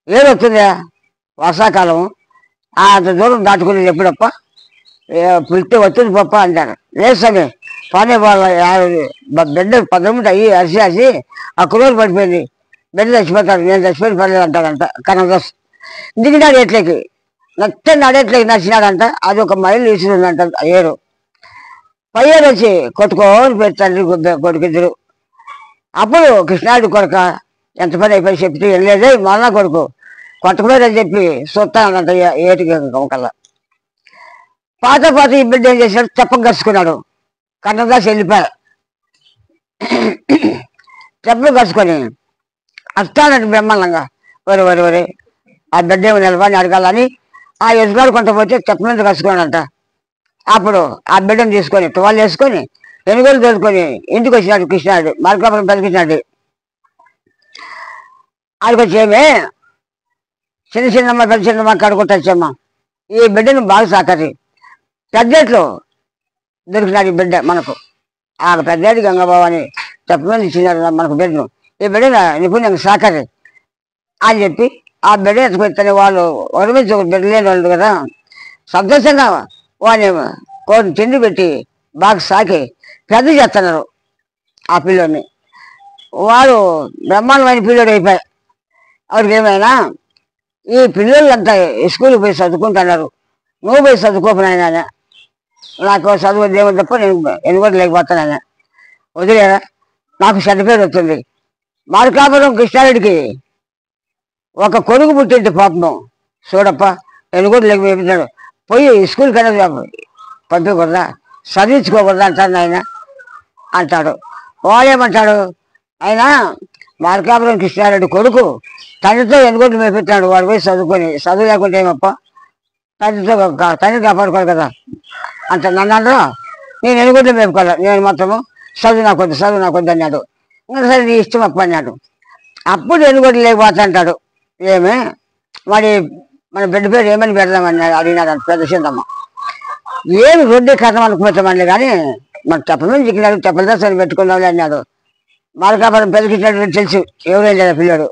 ఏడు వస్తుందా వర్షాకాలం అంత దూరం దాటుకునేది ఎప్పుడప్ప పులితే వచ్చింది పప్ప అంటాడు. లేదు స్వామి పానే బిడ్డ 10 అయ్యి అరిసి ఆ కురోజు పడిపోయింది, బిడ్డ చచ్చిపోతాడు, నేను చచ్చిపోయి పర్లేదు అంటాడంట కనకదాస్. దిగినాడు ఎట్లకి నచ్చని ఎట్లకి నచ్చినాడంట. అది 1 మైలు ఇస్తుందంట ఏరు. పై ఏరు వచ్చి కొట్టుకోని పెడతాండ్రి కొడుకిద్దరు. అప్పుడు కృష్ణాడు కొడుక ఎంత పని అయిపోయి చెప్తే వెళ్ళలేదే మళ్ళా కొడుకు కొట్టకూడదని చెప్పి చూస్తానంట ఏటికి కల్లా. పాత ఈ బిడ్డ ఏం చేశాడు, చెప్పం కరుచుకున్నాడు. కన్నదాసి వెళ్ళిపోయాడు. చెప్పలు కరుచుకొని వస్తానంట బ్రహ్మాండంగా వరే ఆ బిడ్డ ఏమో నిలబడి అడగాలని ఆ ఎదుగాడు కొంత పోతే చెప్ప మీద కరుచుకున్నాడంట. అప్పుడు ఆ బిడ్డను తీసుకొని టువాలు వేసుకొని ఎనుగోలు తోలుకొని ఇంటికి వచ్చినాడు కృష్ణాడు. మార్కాపురం పలికినాడు. ఆడికి వచ్చేమే చిన్నమ్మ చిన్నమ్మ కడుకుంటా వచ్చామ్మ, ఈ బిడ్డను బాగా సాకరి పెద్దట్లు దొరికినాడు ఈ బిడ్డ మనకు. ఆ పెద్దాడి గంగబాబు అని చెప్పమని ఇచ్చినారు మనకు బిడ్డను. ఈ బిడ్డ నిపుణ్యంగా సాకరి అని చెప్పి ఆ బిడ్డ ఎత్తుకొస్తేనే వాళ్ళు ఒకరి నుంచి ఒక బిడ్డ లేని వాళ్ళు కదా, సంతోషంగా వాడిని కోరిని తిండి పెట్టి బాగా సాకి పెద్ద చేస్తున్నారు ఆ పిల్లోడిని. వాడు బ్రహ్మాండమైన పిల్లోడు అయిపోయి వాడికి ఏమైనా ఈ పిల్లలంతా స్కూల్కి పోయి చదువుకుంటున్నారు, నువ్వు పోయి చదువుకోపోయినా నాకు చదువు దేవుడు తప్ప నేను ఎన్నికలు లేకపోతాను వదిలేరా, నాకు చెడ్డ పేరు వస్తుంది. మార్కాపురం కృష్ణారెడ్డికి ఒక కొడుకు పుట్టింటి పాపం చూడప్ప ఎన్నికలు లేకపోతున్నాడు, పోయి స్కూల్కి అనేది పంపించకూడదా, చదివించుకోకూడదా అంటాడు ఆయన అంటాడు. వాడేమంటాడు, ఆయన మార్కాపురం కృష్ణారెడ్డి కొడుకు తండ్రితో ఎన్నికలు మేపెట్టాడు, వాడు పోయి చదువుకొని చదువు లేకుంటే ఏమప్ప తండ్రి కాపాడుకోవాలి కదా అంట. నన్ను అంటారా నేను ఎన్నికలు మేపుకోవాలి, నేను మొత్తము చదువు నాకొద్దు అన్నాడు. ఇంకా సరే నీ ఇష్టం అప్ప అన్నాడు. అప్పుడు ఎన్నికలు లేకపోతా అంటాడు. ఏమే మరి మన బిడ్డ పేరు ఏమని పెడదామన్నాడు అడిగినాడు అంత పెద్ద చింతమ్మ. ఏమి రొడ్డే కథ అనుకుపోతామని కానీ మన చెప్పమని చిక్కినాడు, చెప్పలదాసని పెట్టుకుందాంలే అన్నాడు. మార్కాపురం పెద్దకిచ్చినట్టు తెలుసు ఎవరేం లేదా పిల్లడు,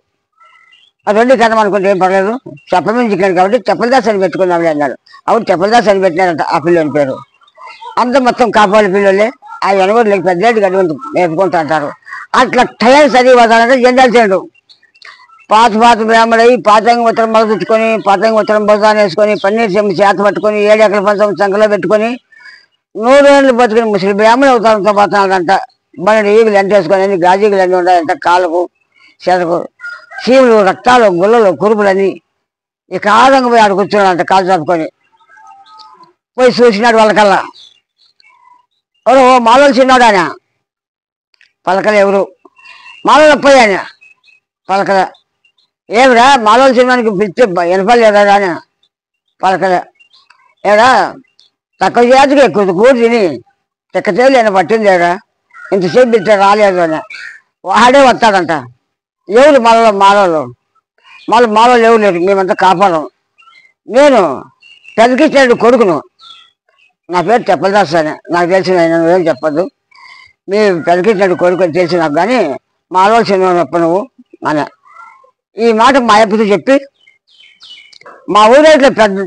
ఆ రొడ్డే కథ అనుకుంటే ఏం పర్లేదు, చెప్పమని చిక్కినాడు కాబట్టి చెప్పలదాసని పెట్టుకుందాంలే అన్నాడు. అప్పుడు చెప్పలదాసని పెట్టినాడంట ఆ పిల్లోని పేరు. అంత మొత్తం కాపాలి పిల్లలే ఆ ఎనగోడ్లకి పెద్దటి గడ్డి మేపుకుంటూ అంటారు. అట్లా టైం చదివి వదాలంటే జెండాలు చేయడు. పాత బ్రాహ్మడయి పాతంగి ఉత్తరం మొదలు చుట్టుకొని పాతంగి ఉత్తరం బొజాన్ని వేసుకొని పన్నీర్ చెంబు చేత పట్టుకొని 7 ఎకరాల పంచం సంఖలో పెట్టుకొని 100 ఏళ్ళు బతుకుని ముసలి బ్రాహ్మణ అవతారంతో పోతున్నాడంట. మన ఈగులు ఎంటేసుకొని గాజీగులు అన్నీ ఉన్నాయంట, కాళ్ళకు చేతకు చీములు రక్తాలు గుల్లలు కురుపులన్నీ ఇక ఆదంగా పోయి ఆడ కూర్చున్నాడంట కాలు చదువుకొని. పోయి చూసినాడు వాళ్ళకల్లా, ఎవరు మాలోలు చిన్నాడు ఆయన పలకలు, ఎవరు మాలోలు పోయి ఆయన పలకల. ఏమిరా మాలోలు సినిమానికి పిలిచి వినపలేదా అని పలకలే. ఏడా తక్కువ చేతికి ఎక్కువ కూర తిని చెక్కచేలు ఆయన పట్టింది ఏడా ఇంతసేపు పిలిచా రాలేదు అని. వాడే వస్తాడంట. ఎవరు మాలోలు ఎవరు లేరు, మేమంతా కాపాడం. నేను పెద్దకిచ్చినాడు కొడుకును, నా పేరు చెప్పదాస్ అని నాకు తెలిసిన ఏం చెప్పద్దు, మీ పెద్దకిచ్చినాడు కొడుకు అని తెలిసి నాకు, కానీ మాలోలు సినిమా చెప్ప నువ్వు అని ఈ మాట మా అయ్యతో చెప్పి మా ఊరేట్లో పెద్ద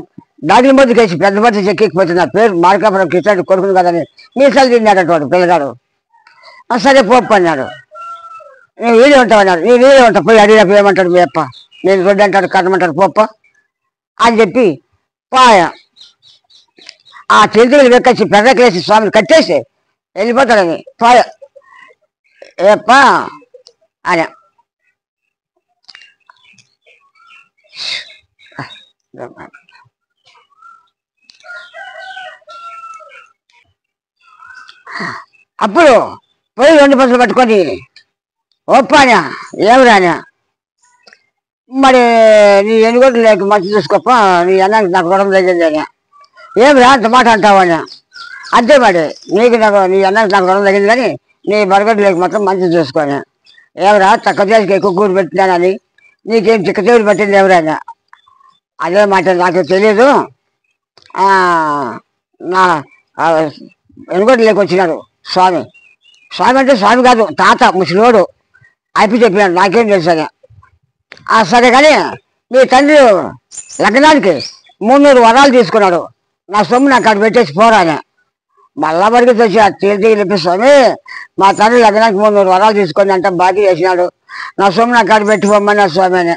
దాడి మధ్యకి వేసి పెద్ద మధ్య చెక్కిపోతే నా పేరు మార్కాపురం కృష్ణారెడ్డి కొడుకును కదని మీసాలు తిన్నాడట వాడు పిల్లగాడు. సరే పోపు అన్నాడు. నేను వీడే ఉంటావు అన్నాడు. నేను వీడే ఉంటా, పోయి అడిగినప్పుడు ఏమంటాడు మీ అప్ప, నేను రొడ్డు అంటాడు కట్టమంటాడు పోప్ప అని చెప్పి పాయ ఆ చెంతులు వెక్కేసి పెద్దకేసి స్వామిని కట్టేసి వెళ్ళిపోతాడని పాయ ఏప్ప అని. అప్పుడు పోయి 2 పసులు పట్టుకొని ఒప్పానా ఏమిరానా, మరి నీ ఎన్నికోట్లు లేక మంచి చూసుకోప్ప, నీ అన్నానికి నాకు గొడవ తగ్గిందని. ఏమిరా అంత మాట అంటావని. అంతే మరి నీకు నాకు నీ అన్నానికి నాకు గొడవ తగ్గింది, కానీ నీ బరగడ్డు లేక మాత్రం మంచి చూసుకొని. ఏమిరా తక్కువ చేసికి ఎక్కువ కూర పెట్టినానని నీకేం చిక్కచేవులు పట్టింది ఎవరైనా. అదే మాట నాకు తెలియదు, నా వెనుకోటి లేకొచ్చినాడు స్వామి. స్వామి అంటే స్వామి కాదు, తాత ముసలివాడు అయిపోయి చెప్పినాడు, నాకేం తెలుసు అని. సరే కానీ మీ తండ్రి లగ్నానికి 300 వరాలు తీసుకున్నాడు, నా సొమ్ము నాకు అక్కడ పెట్టేసి పోరాని. మళ్ళా వరకు తెచ్చి ఆ తీర్థి చెప్పి స్వామి మా తండ్రి లగ్నానికి 300 వరాలు తీసుకొని అంటే బాకీ చేసినాడు, నా సొమ్ము నాకు అక్కడ పెట్టిపోమన్నాడు స్వామి అని.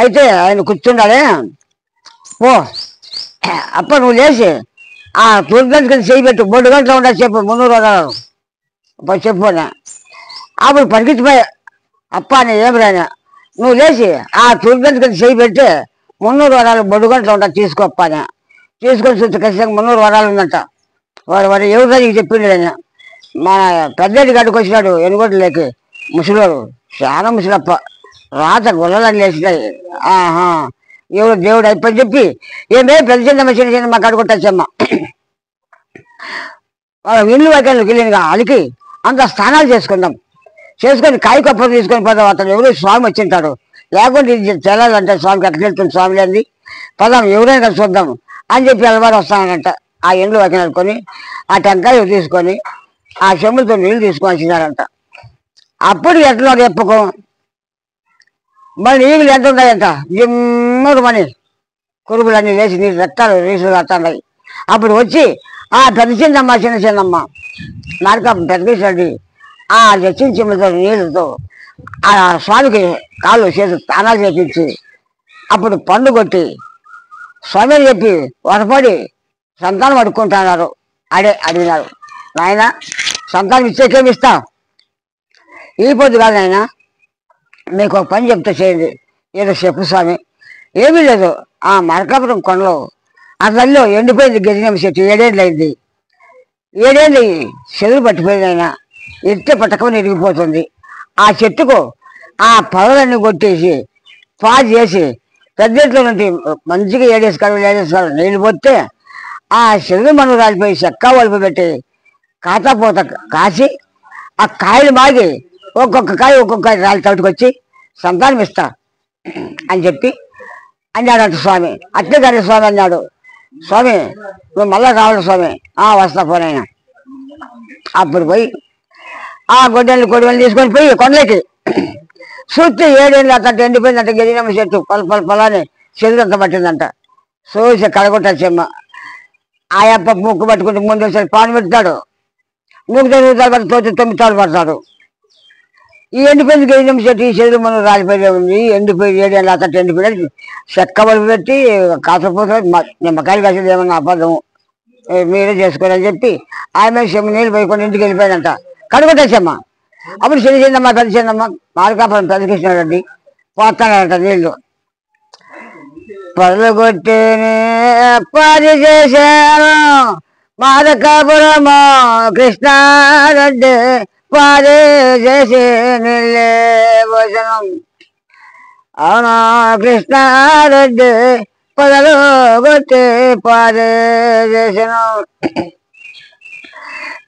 అయితే ఆయన కూర్చున్నాడే, ఓ అప్ప నువ్వు లేచి ఆ తూర్పు చేయి పెట్టు, 3 గంటలు ఉండాలి చెప్పు 300 వరాలు చెప్పుకోనా. అప్పుడు పరిగెత్తిపోయా అప్ప అని ఏమి రాయన, నువ్వు లేచి ఆ తూర్పు చేయి పెట్టి 300 వరాలు 3 గంటలు ఉంటా తీసుకోప్ప అని. తీసుకొని చూస్తే ఖచ్చితంగా 300 వరాలు ఉందంట. వాడు ఎవరిదో నీకు చెప్పిండు ఆయన. మా పెద్దటి గడ్డకు వచ్చినాడు ఎనుగోట్లకి ముసలివాడు, చాలా ముసలప్ప, రాత గొల్లలని లేచినాయి. ఎవరు దేవుడు అయిపోయి చెప్పి ఏమే పెద్ద చిన్న మా కడుకొట్టచ్చమ్మ ఇల్లు వైకల్కి వెళ్ళినగా అలికి అంత స్నానాలు చేసుకొని కాయ కప్పలు తీసుకొని పోదాం. అతను ఎవరు స్వామి వచ్చింటాడు, లేకుంటే ఇది తెలాలంటే స్వామికి అట్లా వెళ్తుంది స్వామి లేని పదాం ఎవరైనా కలిసి చూద్దాం అని చెప్పి అలవాటు వస్తానంట. ఆ ఎండ్లు వకినట్టుకొని ఆ టెంకాయ తీసుకొని ఆ చెంబులతో నీళ్ళు తీసుకొని వచ్చినారంట. అప్పుడు ఎట్లా చెప్పుకో మరి నీళ్ళు ఎంత ఉంటాయంట, జిమ్మరు మని కురుపులన్నీ వేసి నీళ్ళు రెట్టాలు రీసులు కట్టాయి. అప్పుడు వచ్చి ఆ పెద్ద చిన్నమ్మ నాలుక పెద్దరెడ్డి ఆ తెచ్చిన చెంబులతో నీళ్ళతో ఆ స్వామికి కాళ్ళు చేసి తానాలు చేపించి అప్పుడు పండు కొట్టి స్వామి చెప్పి వరపడి సంతానం అడుక్కుంటున్నారు. అడిగినారు, నాయన సంతానం ఇచ్చేకేమి ఇస్తా, ఈ పొద్దు కాదు నాయన, మీకు ఒక పని చెప్తే చేయండి. ఏదో చెప్పు స్వామి. ఏమీ లేదు, ఆ మరకాపురం కొండలో ఆ తల్లిలో ఎండిపోయింది గజనం చెట్టు, 7 ఏళ్ళు అయింది. 7 ఏళ్ళు చెదురు పట్టిపోయింది. ఆయన ఎత్తే పట్టకమని ఎరిగిపోతుంది. ఆ చెట్టుకు ఆ పొదలన్నీ కొట్టేసి పాజ్ చేసి పెద్దట్లో నుండి మంచిగా 7 కాలు నీళ్ళు పోతే ఆ చెదురు మన్ను రాలిపోయి చెక్క వలుపు పెట్టి కాతాపోత కాసి ఆ కాయలు మాగి ఒక్కొక్క రాలి తట్టుకొచ్చి సంతానం ఇస్తా అని చెప్పి అన్నాడంట స్వామి. అట్లే కానీ స్వామి అన్నాడు, స్వామి నువ్వు మళ్ళా రావాలి స్వామి. వస్తా పోనైనా. అప్పుడు పోయి ఆ కొడువెళ్ళు తీసుకొని పోయి కొండలకి చూస్తే 7 ఏళ్ళు అట్లా ఎండిపోయిందంట. గెలినమ్మ చెట్టు పొలాన్ని చెదురంతా పట్టిందంట. చూసి కడగొట్టచ్చమ్మ. ఆయప్ప ముక్కు పట్టుకుంటే ముందు ఒకసారి పాను పెడతాడు, ముక్కు తిరుగుతాడు, 9 తాళ్ళు పడతాడు. ఈ ఎండిపోయింది గెలినమ్మ చెట్టు ఈ చెదురు మనం రాలిపోయి ఉంది. ఎండిపోయి 7 ఏళ్ళు అట్లా ఎండిపోయినట్టు చెక్క వలుపు పెట్టి కాకపోతే నిమ్మకాయలు కాసేది ఏమన్నా అబద్ధము, మీరే చేసుకోరని చెప్పి ఆమె చెమ్మ నీళ్ళు పోయి ఇంటికి వెళ్ళిపోయిందంట. కడుగుట్టచ్చమ్మ. అప్పుడు చిన్నమ్మ పెద్ద చిన్నమ్మ మార్కాపురం పెద్ద కృష్ణారెడ్డి పోతాడంట నీళ్ళు. పలుగొట్టి పది చేశాను మార్కాపురము కృష్ణారెడ్డి పాదే చేసి నీళ్ళే భోజనం. అవునా కృష్ణారెడ్డి పదలు కొట్టి పాదే చేసిన.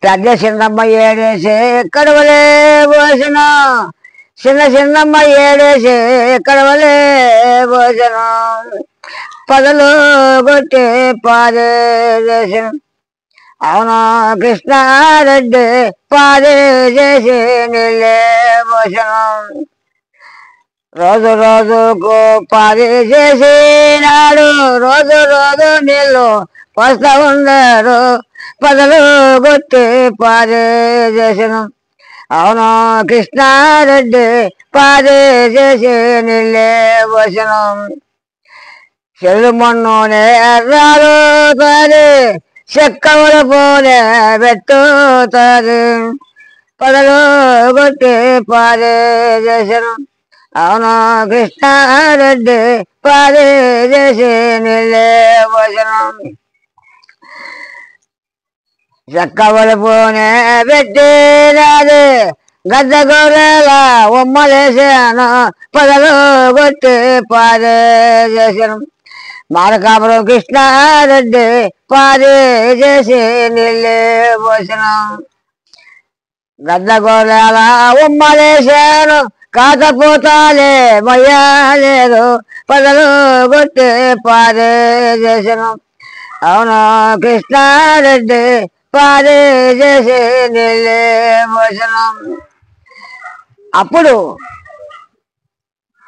పెద్ద చిన్నమ్మ ఏడేసి కడవలే భోజన, చిన్నమ్మ ఏడేసి కడవలే భోజన, పదలు కొట్టి పాదే చేసిన. అవునా కృష్ణారెడ్డి పాదే చేసి నీళ్ళే భోజనం. రోజుకు పాదే చేసినాడు, రోజు నీళ్ళు పోస్తా ఉన్నారు, పదలు కొట్టి పాదే చేసిన. అవును కృష్ణారెడ్డి పాదే చేసి నీళ్ళే భోజనం. చెల్లు మొన్ననే రాలుతుంది, చెక్కవుల పోనే పెట్టుతుంది, పదలు కొట్టి పాదే చేసిన. అవును కృష్ణారెడ్డి పాదే చేసి నీళ్ళే భోజనం. చెక్కవుల పోనే పెట్టినది, గద్ద గొర్రెల ఉమ్మలేసాను, పదలు కొట్టి పాదే చేసిన. మార్కాపురం కృష్ణారెడ్డి పాదే చేసి నీళ్ళే భోజనం. గద్ద గొర్రెల ఉమ్మలేసాను, కాకపోతాలే మయ్యాలేదు, పదలు కొట్టి పాదే చేసిన. అవును కృష్ణారెడ్డి పాదే చేసి నీళ్ళే భోజనం. అప్పుడు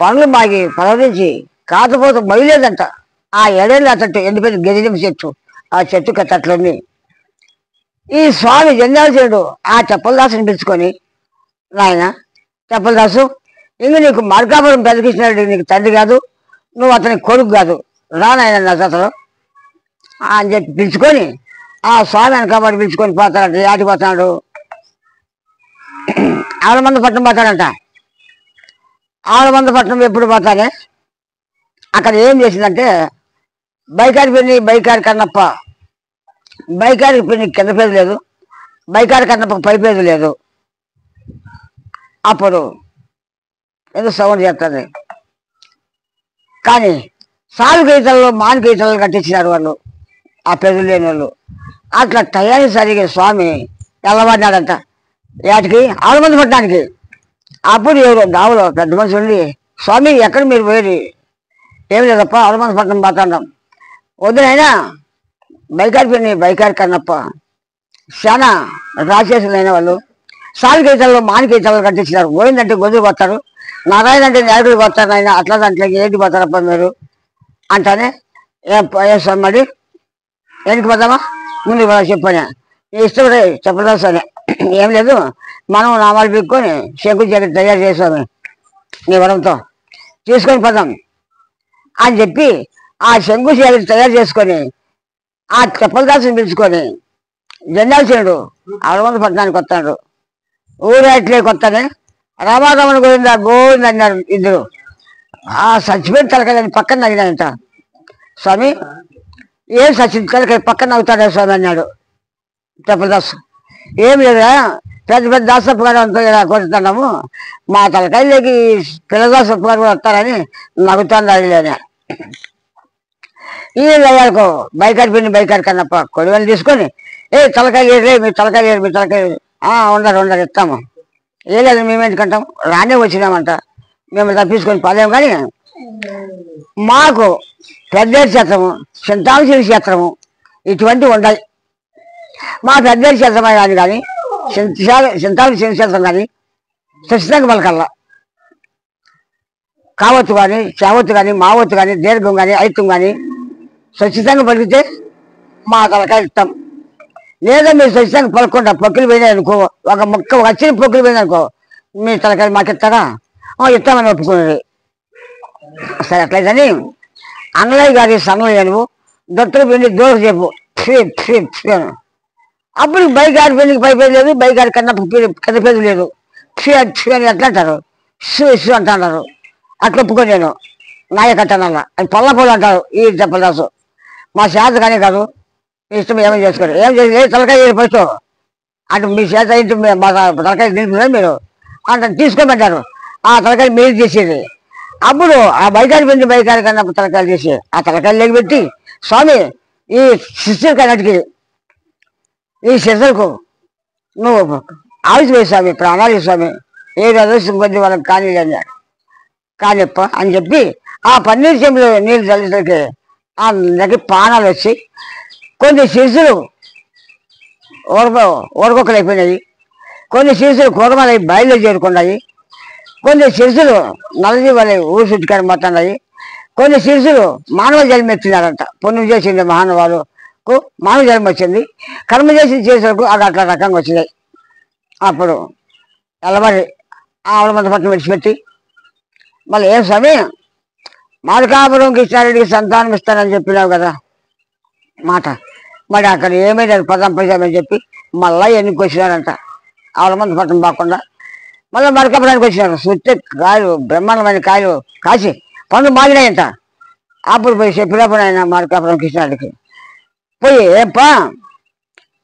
పండ్లు మాగి పలవరించి కాకపోత మొయ్యలేదంట. ఆ 7 ఏళ్ళు అతట్టు ఎండిపోయిన గెలిజం చెట్టు, ఆ చెట్టు కట్టట్లన్నీ. ఈ స్వామి జంధ్యాలసేనుడు ఆ చెప్పలదాసుని పిలుచుకొని, నాయన చెప్పలదాసు, ఇంక నీకు మార్కాపురం పెద్ద కృష్ణారెడ్డి నీకు తండ్రి కాదు, నువ్వు అతని కొడుకు కాదు, రానాయన నా జతలో అని చెప్పి పిలుచుకొని ఆ స్వామి వెనకబడి పిలుచుకొని పోతాడంట. యాటికి పోతాడు, ఆలమందపట్నం పోతాడంట. ఆలమందపట్నం ఎప్పుడు పోతానే అక్కడ ఏం చేసిందంటే, బైకారి కన్నప్ప, బైకారి పెళ్లి కింద పేరు లేదు, బైకారి కన్నప్ప పై పేరు లేదు. అప్పుడు ఏదో సౌండ్ చేస్తుంది. కానీ సాలు గీతల్లో మాన్ గీతలు కట్టించినారు వాళ్ళు, ఆ పేరు లేని వాళ్ళు. అట్లా టయానికి సరిగా స్వామి తెల్లబడినాడంట. వాటికి ఆలమంది పట్టడానికి. అప్పుడు ఎవరు దావులో పెద్ద మనిషి ఉండి, స్వామి ఎక్కడ మీరు పోయేది, ఏమి లేదప్ప ఆలమంది పట్టణం పోతాం. వద్దునైనా బైకారి కన్నప్ప చాలా రాక్షసులైన వాళ్ళు సాలికైతల్లో మానికైతలు కట్టించినారు. గోవిందంటే గొంతులు పోతారు, నారాయణ అంటే నాయకుడు పోతారు. ఆయన అట్లా దాంట్లో ఏంటి పోతారప్ప మీరు అంటానే ఏం మరి ఎందుకు పోతామా ముందు చెప్పాను ఇష్టపడే చెప్పదాసు అని ఏం లేదు. మనం నామాలు పెట్టుకొని శంకు జాకెట్ తయారు చేసాము నీ వరంతో తీసుకొని పోదాం అని చెప్పి ఆ శంకు జాకెట్ తయారు చేసుకొని ఆ చెప్పలదాసుని పిలుచుకొని జెండాల్సినాడు. అవలమంది పట్టణానికి వస్తాడు. ఊరట్లే కొత్తనే రామారామణ గోవింద అన్నారు ఇద్దరు. ఆ చచ్చిపోయిన తలకాయని పక్కన నగినాయంట. స్వామి ఏం సచిన్ తలకాయ పక్కన నవ్వుతాడా స్వామి అన్నాడు చెప్పలదాసు. ఏం లేదా పెద్ద పెద్ద దాసప్ప గారు అంతా ఇలా కొడుతున్నాము, మా తలకాయలకి పిల్లదాసప్ప గారు కూడా వస్తారని నవ్వుతాను అడిగాను. ఈ అయ్యారుకో బైకారి కన్నప్ప కొడువని తీసుకొని తలకాయలు ఏరే మీ తలకాయలు మీ తలకాయలు ఉండరు ఇస్తాము. ఏ లేదు మేము ఎందుకంటాం రానే వచ్చినామంట మేము తప్పించుకొని పోలేము. కానీ మాకు పెద్ద క్షేత్రము చింతామశిరి క్షేత్రము ఇటువంటివి ఉన్నాయి. మా పెద్ద క్షేత్రమే కానీ చింతామశిరి క్షేత్రం కానీ ఖచ్చితంగా పలకల్లా కావత్తు కానీ చావత్తు కానీ మావత్తు కానీ దీర్ఘం కానీ ఐత్యం కానీ ఖచ్చితంగా పలికితే మా తలకాయ ఇస్తాం. లేదా మీరు ఖచ్చితంగా పలకుండా పొక్కులు పోయినాయి అనుకో, ఒక వచ్చిన పొక్కులు పోయినాయి అనుకో మీ తలకాయ మాకు ఇస్తారా ఇస్తామని ఒప్పుకున్నది. సరే అట్లయితేని అన్నయ్య గారి సన్నయ్యను దొట్టలు పిండి దూరం చెప్పు అప్పుడు బైకారి పెళ్లికి పైపేది లేదు, బైకారి కన్నపేది లేదు. అని ఎట్లా అంటారు ఇసు అంటున్నారు. అట్లా ఒప్పుకొని నేను నాయకట్టనల్లా అని పొల్ల అంటారు ఈ చెప్పదాసు. మా చేత కానీ కాదు ఇష్టం ఏమని చేసుకోరు. ఏం చేసి తలకాయ ఫస్ట్ అంటే మీ చేత ఇంటి మా తలకాయ నిలుపుతున్నారు మీరు అంటే తీసుకోమంటారు. ఆ తలకాయ మీరు చేసేది. అప్పుడు ఆ బైకారి కన్నా తలకాయలు చేసి ఆ తలకాయలు లేకపోట్టి స్వామి ఈ శిష్యుల కన్నటికి ఈ శిష్యులకు నువ్వు ఆవిసిపోయి స్వామి ప్రాణాలు స్వామి ఏ అదృష్టం కొద్ది వాళ్ళకి కానీ అన్నాడు. కానిప్ప అని చెప్పి ఆ పన్నీరు చెంబులో నీళ్ళు చల్లేసరికి ఆ దగ్గర పానాలు వచ్చి కొన్ని శిశులు ఓరకొక్కలు అయిపోయినాయి, కొన్ని శిశులు కూరమలై బయలు చేరుకున్నాయి, కొన్ని శిశులు నలజీ వాళ్ళ ఊరు చుట్టుకాడ మొత్తున్నాయి, కొన్ని శిశులు మానవ జన్మ ఎత్తినారంట. పుణ్యం చేసింది మహానుభావులకు మానవ జన్మ వచ్చింది, కర్మ చేసి చేసేందుకు అది అట్లా రకంగా వచ్చినాయి. అప్పుడు ఎల్లబడి ఆవిడ పట్టణం విడిచిపెట్టి మళ్ళీ ఏం స్వామి మార్కాపురం కృష్ణారెడ్డికి సంతానం ఇస్తానని చెప్పినావు కదా మాట, మరి అక్కడ ఏమైనా పదం పైసామని చెప్పి మళ్ళీ ఎన్నికి వచ్చినారంట. ఆవిడ మంది పట్టణం బాకుండా మళ్ళీ మార్కాపురానికి వచ్చినారు. సుత్తే కాయలు బ్రహ్మాండమైన కాయలు కాసి పండ్లు మాగినాయంట. అప్పుడు పోయి చెప్పినప్పుడు ఆయన మార్కాపురం కృష్ణారెడ్డికి పోయి ఏప్పా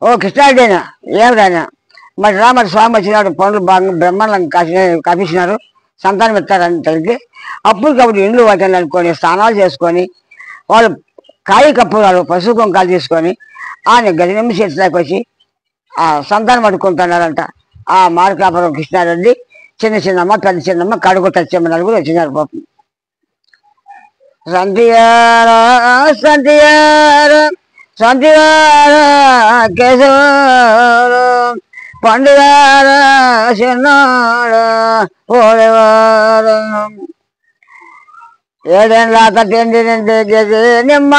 ఓ కృష్ణారెడ్డి ఏమిటైనా మరి రామరి స్వామి వచ్చినాడు పండ్లు బాగా బ్రహ్మాండంగా కాపించినారు సంతానం ఇస్తారని తెలిసి అప్పటికప్పుడు ఇండ్లు వాటిని అనుకొని స్నానాలు చేసుకొని వాళ్ళు కాయ కప్పులు పశువు కొంకాలు తీసుకొని ఆయన గజనమ్మ చేతిలోకి వచ్చి ఆ సంతానం పట్టుకుంటున్నారంట. ఆ మార్కాపురం కృష్ణారెడ్డి చిన్న చిన్నమ్మ పెద్ద చిన్నమ్మ కడుగు టచ్చమ్మ నలుగురు వచ్చినారు. పాపం సంతియారా సంతియారా సంతివారా కేశవారు పండుగారా చిన్నాడు ఓడేవారు ఏడేళ్ళ తిండి గది నిమ్మ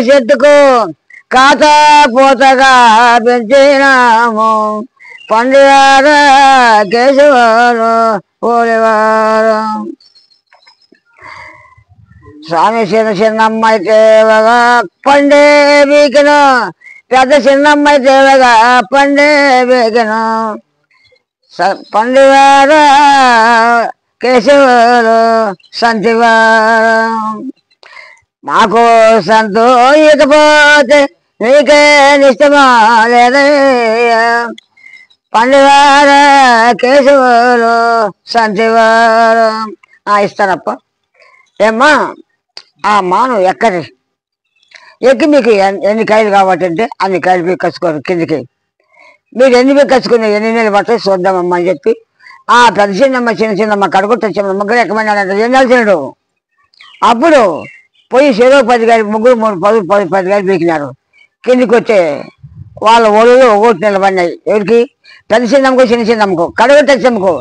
చెట్టుకు కాత పూతగా పెంచినాము పండుగారా కేశవారు ఓడేవారు. స్వామి చిన్నమ్మాయి తేవగా పండే బీకిను, పెద్ద చిన్నమ్మాయి తేవగా పండే బీకిను పండువారు కేశవారు సంతివారు. మాకు సంతో ఇకపోతే నీకే నిష్టమా లేదయ్యా పండువారు కేశవారు సంతివారు. ఇస్తానప్ప ఏమ్మా ఆ మాను ఎక్కి మీకు ఎన్ని కాయలు కావాలంటే అన్ని కాయలు మీకు కచ్చుకోరు కిందికి, మీరు ఎన్ని మీకు కచ్చుకుని ఎన్ని నెలలు పడతాయి చూద్దామమ్మా అని చెప్పి ఆ పెద్ద చిన్నమ్మ చిన్నమ్మ కడుగు తెచ్చమ్మ ముగ్గురు ఎక్కమన్నాడంట. ఏం తెలిసినాడు. అప్పుడు పోయి చెరువు 10 కాయలు ముగ్గురు 10 కాయలు పీకినారు. కిందికి వచ్చే వాళ్ళ ఒళ్ళు ఒకటి నిలబడినాయి. ఎవరికి? పెద్ద చిన్నమ్మకో చిన్న చిన్నమ్మకో కడగొట్టమ్మకో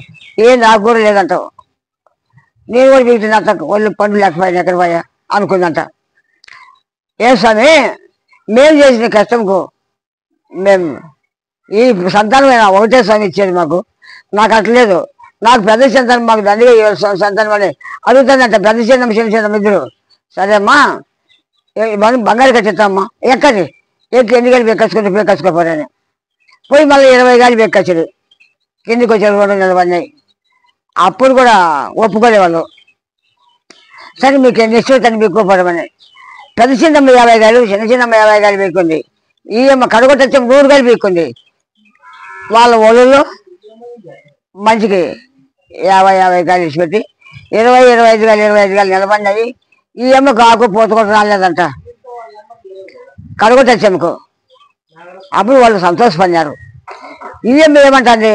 ఏం నాకు కూడా లేదంటావు. నేను కూడా బిగుతుందంట, ఒళ్ళు పండు లేకపోయినా ఎక్కడ పోయా అనుకుందంట. ఏ స్వామి, మేము చేసిన కష్టంకు మేము ఈ సంతానమైనా ఒకటే స్వామి ఇచ్చేది మాకు. నాకు అట్లేదు, నాకు పెద్ద సంతానం మాకు దండిగా సంతానం అని అడుగుతుందంట. పెద్ద చిన్న చిన్న చిన్న ఇద్దరు. సరే అమ్మా, బంగారు కట్టిస్తామ్మా. ఎక్కడి ఎన్ని గాలి బెక్కచ్చుకోపోరని పోయి మళ్ళీ 20 గాలి బెక్కచ్చుడు. కిందికి వచ్చారు, 2 నిలబడినాయి. అప్పుడు కూడా ఒప్పుకోలేవాళ్ళు. సరే మీకు ఎన్ని ఇష్టం తను బెక్కుపోవడమని పెద్ద చిన్నమ్మ 50 గాలి, చిన్న చిన్నమ్మ 50 గాలి బెక్కుంది. ఈ అమ్మ కడగొట్టచ్చం 100 గాలి బెక్కుంది. వాళ్ళ ఒళ్ళలో మంచికి 50 గాలి ఇచ్చిపెట్టి 25 గాలి నిలబడినవి. ఈ అమ్మకు ఆకు పోతుకోవడం రాలేదంట కడగొట్టచ్చమ్మకు. అప్పుడు వాళ్ళు సంతోషపడినారు. ఈ అమ్మ ఏమంటుంది?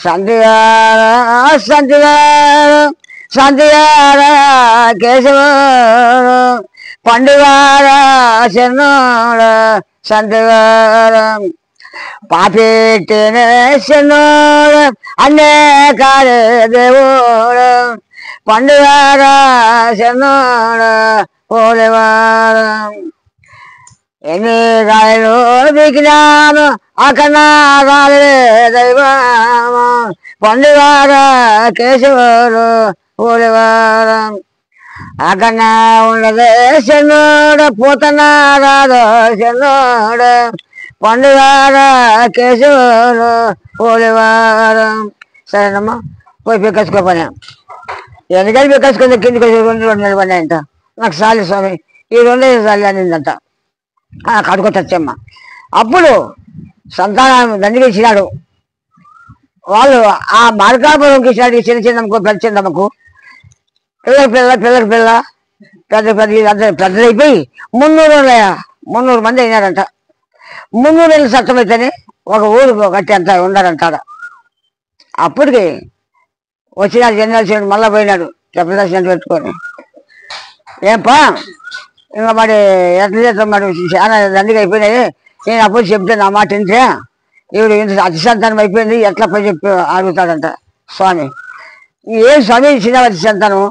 సంతిగార కేశవ పండుగార చెన్నోడ సంతిగార పాపెట్టిన చెన్నోడ అన్నే కాడే దేవుడ పండుగార చెన్నోడ పోలేవారం. ఎన్ని గాయలు దిగినాను అకన్నా రాలే దైవమ పండుగార కేశవులు పోలేవారం. అకన్నా ఉన్నదే చెన్నోడ పోతన్నా రాదో చెన్నోడ పండుగార కేశవులు పోలేవారం. సరేనమ్మా, పోయి పెక్కచ్చుకోపోయా. ఎందుకని పెక్కచ్చుకుంది? కిందికి వచ్చి 2 నిలబడినాయంట. నాకు చాలు స్వామి, ఈ 2 చాలు అనిందంట కడుకొట్టచ్చమ్మ. అప్పుడు సంతానం దండిగా ఇచ్చినాడు. వాళ్ళు ఆ మార్కాపురంకి ఇచ్చినాడు. చిన్న చిన్నమ్మకు పెద్ద చిన్నమ్మకు పిల్లకి పిల్ల పెద్దలైపోయి 300 మంది అయినారంట. 300 ఏళ్ళు సత్తమైతేనే ఒక ఊరు కట్టి అంత ఉన్నారంట. అప్పటికి వచ్చినాడు జనరల్ మళ్ళా పోయినాడు చెప్పదర్శనం పెట్టుకొని. ఏంపా ఇంకా మరి ఎట్లా చేస్తాం, మరి చాలా దండిగా అయిపోయినాయి. నేను అప్పుడు చెప్తే నా మాట వింటే ఈవిడ ఇంత అతి సంతానం అయిపోయింది ఎట్లా పోయి చెప్పి అడుగుతాడంట స్వామి. ఏం స్వామి చిన్న అతి సంతానం,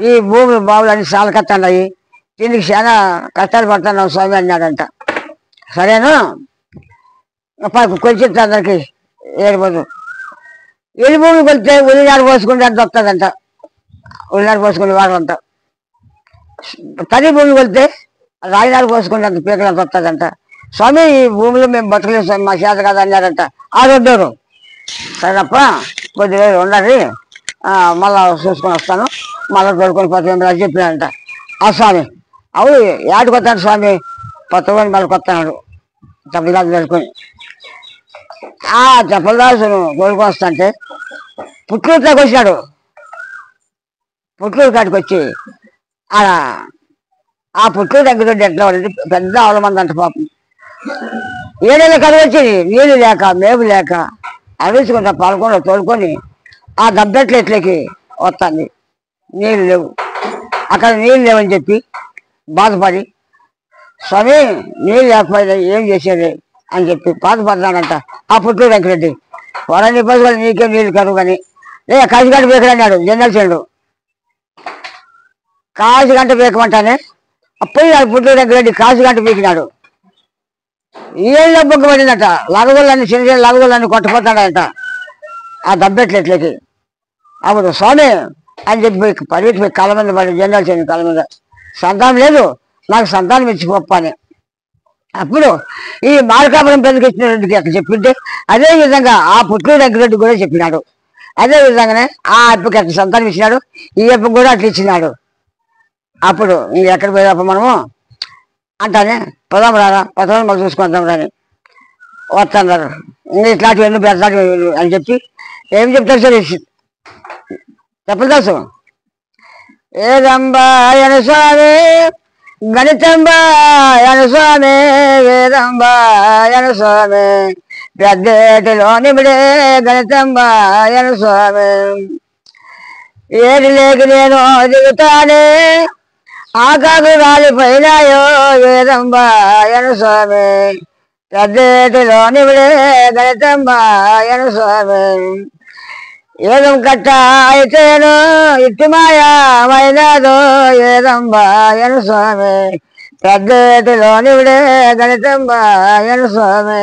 ఈ భూములు బావులు అన్ని సాలు కట్టండి, దీనికి చాలా కష్టాలు పడుతున్నావు స్వామి అన్నాడంట. సరేను కొంచెం అందరికి ఏడిపోదు. ఎల్లి భూమికి వెళ్తే ఉల్లినాడు పోసుకుంటే అంత వస్తుందంట. ఉల్లినాడు పోసుకునే వాడు అంట. తడి భూమికి వెళ్తే రాయినాడు పోసుకుంటే అంత పీకలు అంత వస్తుందంట. స్వామి ఈ భూమిలో మేము బతకలేము స్వామి, మా చేత కాదు అన్నారంట ఆ 2. సరేనప్ప కొద్ది రోజులు ఉండాలి, మళ్ళా చూసుకొని వస్తాను, మళ్ళీ తోడుకొని పోతాను అని చెప్పినాడంట ఆ స్వామి. అవు ఏడు కొత్తాడు స్వామి, కొత్తకొని మళ్ళీ కొత్తనాడు తప్పదాసు తోడుకొని. ఆ చెప్పలదాసును తోడుకొని వస్తాంటే పుట్లూరులోకి వచ్చినాడు. పుట్లూరు కాడికి వచ్చి ఆ పుట్లూరు దగ్గర ఎట్లా పడింది, పెద్ద అవలమంది అంట పాపం. 7 ఏళ్ళ కడుగు వచ్చేది, నీళ్ళు లేక మేపు లేక అవిసుకుంటా పాల్గొండ తోడుకొని ఆ దబ్బెట్ల ఎట్లకి వస్తుంది. నీళ్ళు లేవు, అక్కడ నీళ్ళు లేవని చెప్పి బాధపడి స్వామి నీళ్ళు లేకపోయినా ఏం చేసేది అని చెప్పి బాధపడ్డాడంట ఆ పుట్లూరు వెంకరెడ్డి. వరని పసుకొని నీకేం నీళ్ళు కరువు కానీ కాశీగంట బేకడన్నాడు జనరల్ చెండు. కాశీగంట బేకమంటానే అప్పుడు ఆ పుట్లూరు వెంకరెడ్డి కాశీగంట బీకినాడు. ఏళ్ళ బొగ్గబడిందట. లగగొళ్ళని చిన్న చిన్న లగగొళ్ళని కొట్టపోతాడంట ఆ దబ్బెట్లెట్లకి. అప్పుడు స్వామి అని చెప్పి పరిగెత్తిపోయి కాళ్ళ మీద పడి జనరల్ చెండు కాళ్ళ మీద, సంతానం లేదు నాకు సంతానం ఇచ్చి గొప్ప అని. అప్పుడు ఈ మార్కాపురం పెద్దకి ఇచ్చిన రెడ్డికి అక్కడ చెప్పింటే అదే విధంగా ఆ పుట్లూరు వెంకరెడ్డి కూడా చెప్పినాడు. అదే విధంగానే ఆ అప్పకి అట్లా సంతానం ఇచ్చినాడు, ఈ అప్పకి కూడా అట్లా ఇచ్చినాడు. అప్పుడు ఇంకెక్కడ పోయేటప్ప మనము అంటానే పదాం రారా పదం మళ్ళీ చూసుకుంటాం రాని వస్తున్నారు. ఇంకా ఇట్లాంటివి ఎన్నో పెద్దలాంటి అని చెప్పి ఏం చెప్తారు సార్ చెప్పదాసు. ఏదంబాయన స్వామి గణితంబాయన స్వామి వేదంబాయన స్వామి పెద్దేటిలో నిమిడే గణితంబాయన స్వామి. ఏటి లేక నేను దిగుతానే ఆకాకు రాలిపోయినాయో ఏదంబాయను స్వామి పెద్దేటిలోని విడే గణితంబాయను స్వామి ఏదం కట్ట అయితేను ఇట్టి మాయమైనదో ఏదంబాయను స్వామి పెద్దేటిలోని విడే గణితంబాయను స్వామి